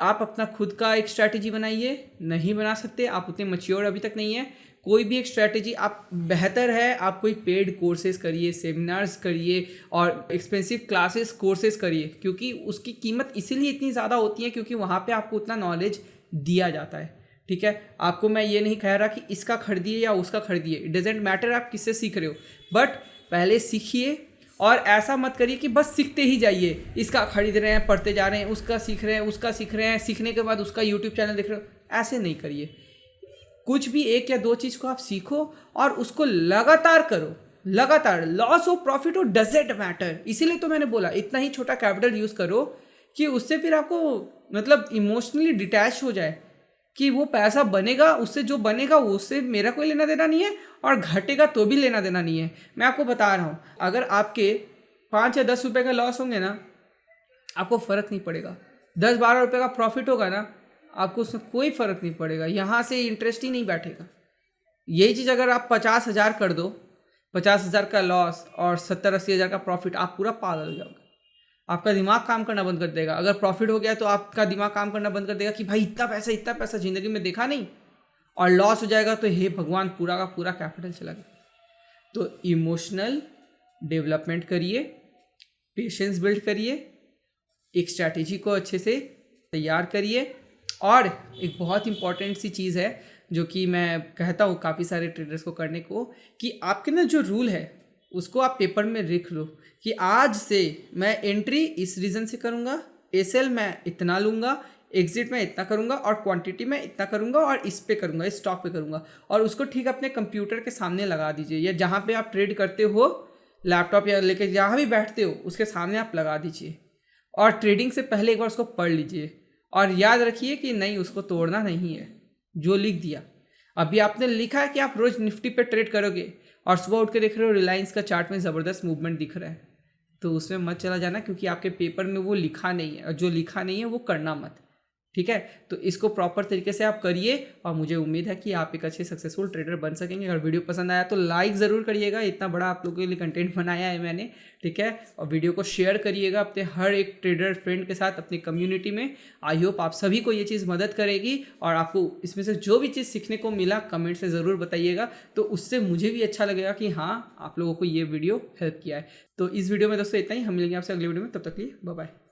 S1: आप अपना खुद का एक स्ट्रैटेजी बनाइए। नहीं बना सकते, आप उतने मैच्योर अभी तक नहीं है, कोई भी एक स्ट्रैटेजी आप बेहतर है आप कोई पेड कोर्सेज करिए, सेमिनार्स करिए और एक्सपेंसिव क्लासेस कोर्सेज करिए, क्योंकि उसकी कीमत इसीलिए इतनी ज़्यादा होती है क्योंकि वहाँ पे आपको उतना नॉलेज दिया जाता है। ठीक है, आपको मैं ये नहीं कह रहा कि इसका खरीदिए या उसका खरीदिए, इट डजेंट मैटर आप किससे सीख रहे हो, बट पहले सीखिए। और ऐसा मत करिए कि बस सीखते ही जाइए, इसका खरीद रहे हैं, पढ़ते जा रहे हैं, उसका सीख रहे हैं, उसका सीख रहे हैं, सीखने के बाद उसका यूट्यूब चैनल देख रहे हो, ऐसे नहीं करिए। कुछ भी एक या दो चीज़ को आप सीखो और उसको लगातार करो, लगातार। लॉस हो प्रॉफिट हो डजेंट मैटर, इसीलिए तो मैंने बोला इतना ही छोटा कैपिटल यूज़ करो कि उससे फिर आपको मतलब इमोशनली डिटैच हो जाए कि वो पैसा बनेगा, उससे जो बनेगा उससे मेरा कोई लेना देना नहीं है, और घटेगा तो भी लेना देना नहीं है। मैं आपको बता रहा हूँ, अगर आपके 5 या 10 रुपये का लॉस होंगे ना, आपको फ़र्क नहीं पड़ेगा। 10-12 रुपये का प्रॉफिट होगा ना, आपको उसमें कोई फ़र्क नहीं पड़ेगा, यहाँ से इंटरेस्ट ही नहीं बैठेगा। यही चीज़ अगर आप 50,000 कर दो, 50,000 का लॉस और 70-80 हज़ार का प्रॉफिट, आप पूरा पागल हो जाओगे। आपका दिमाग काम करना बंद कर देगा। अगर प्रॉफिट हो गया तो आपका दिमाग काम करना बंद कर देगा कि भाई इतना पैसा ज़िंदगी में देखा नहीं, और लॉस हो जाएगा तो हे भगवान, पूरा का पूरा कैपिटल चला गया। तो इमोशनल डेवलपमेंट करिए, पेशेंस बिल्ड करिए, एक स्ट्रैटेजी को अच्छे से तैयार करिए। और एक बहुत इंपॉर्टेंट सी चीज़ है जो कि मैं कहता हूँ काफ़ी सारे ट्रेडर्स को करने को, कि आपके ना जो रूल है उसको आप पेपर में लिख लो कि आज से मैं एंट्री इस रीज़न से करूँगा, एसएल मैं इतना लूँगा, एग्जिट में इतना करूँगा, और क्वांटिटी में इतना करूँगा, और इस पे करूँगा, इस स्टॉक पे करूँगा। और उसको ठीक अपने कंप्यूटर के सामने लगा दीजिए, या जहाँ पे आप ट्रेड करते हो, लैपटॉप या लेके जहाँ भी बैठते हो उसके सामने आप लगा दीजिए। और ट्रेडिंग से पहले एक बार उसको पढ़ लीजिए, और याद रखिए कि नहीं, उसको तोड़ना नहीं है। जो लिख दिया, अभी आपने लिखा है कि आप रोज़ निफ्टी पे ट्रेड करोगे, और सुबह उठ के देख रहे हो रिलायंस का चार्ट में ज़बरदस्त मूवमेंट दिख रहा है, तो उसमें मत चला जाना, क्योंकि आपके पेपर में वो लिखा नहीं है, और जो लिखा नहीं है वो करना मत। ठीक है, तो इसको प्रॉपर तरीके से आप करिए, और मुझे उम्मीद है कि आप एक अच्छे सक्सेसफुल ट्रेडर बन सकेंगे। अगर वीडियो पसंद आया तो लाइक ज़रूर करिएगा, इतना बड़ा आप लोगों के लिए कंटेंट बनाया है मैंने। ठीक है, और वीडियो को शेयर करिएगा अपने हर एक ट्रेडर फ्रेंड के साथ, अपनी कम्युनिटी में। आई होप आप सभी को ये चीज़ मदद करेगी, और आपको इसमें से जो भी चीज़ सीखने को मिला कमेंट से ज़रूर बताइएगा, तो उससे मुझे भी अच्छा लगेगा कि हाँ, आप लोगों को ये वीडियो हेल्प किया है। तो इस वीडियो में दोस्तों इतना ही, हम मिलेंगे आपसे अगले वीडियो में, तब तक के लिए बाय बाय।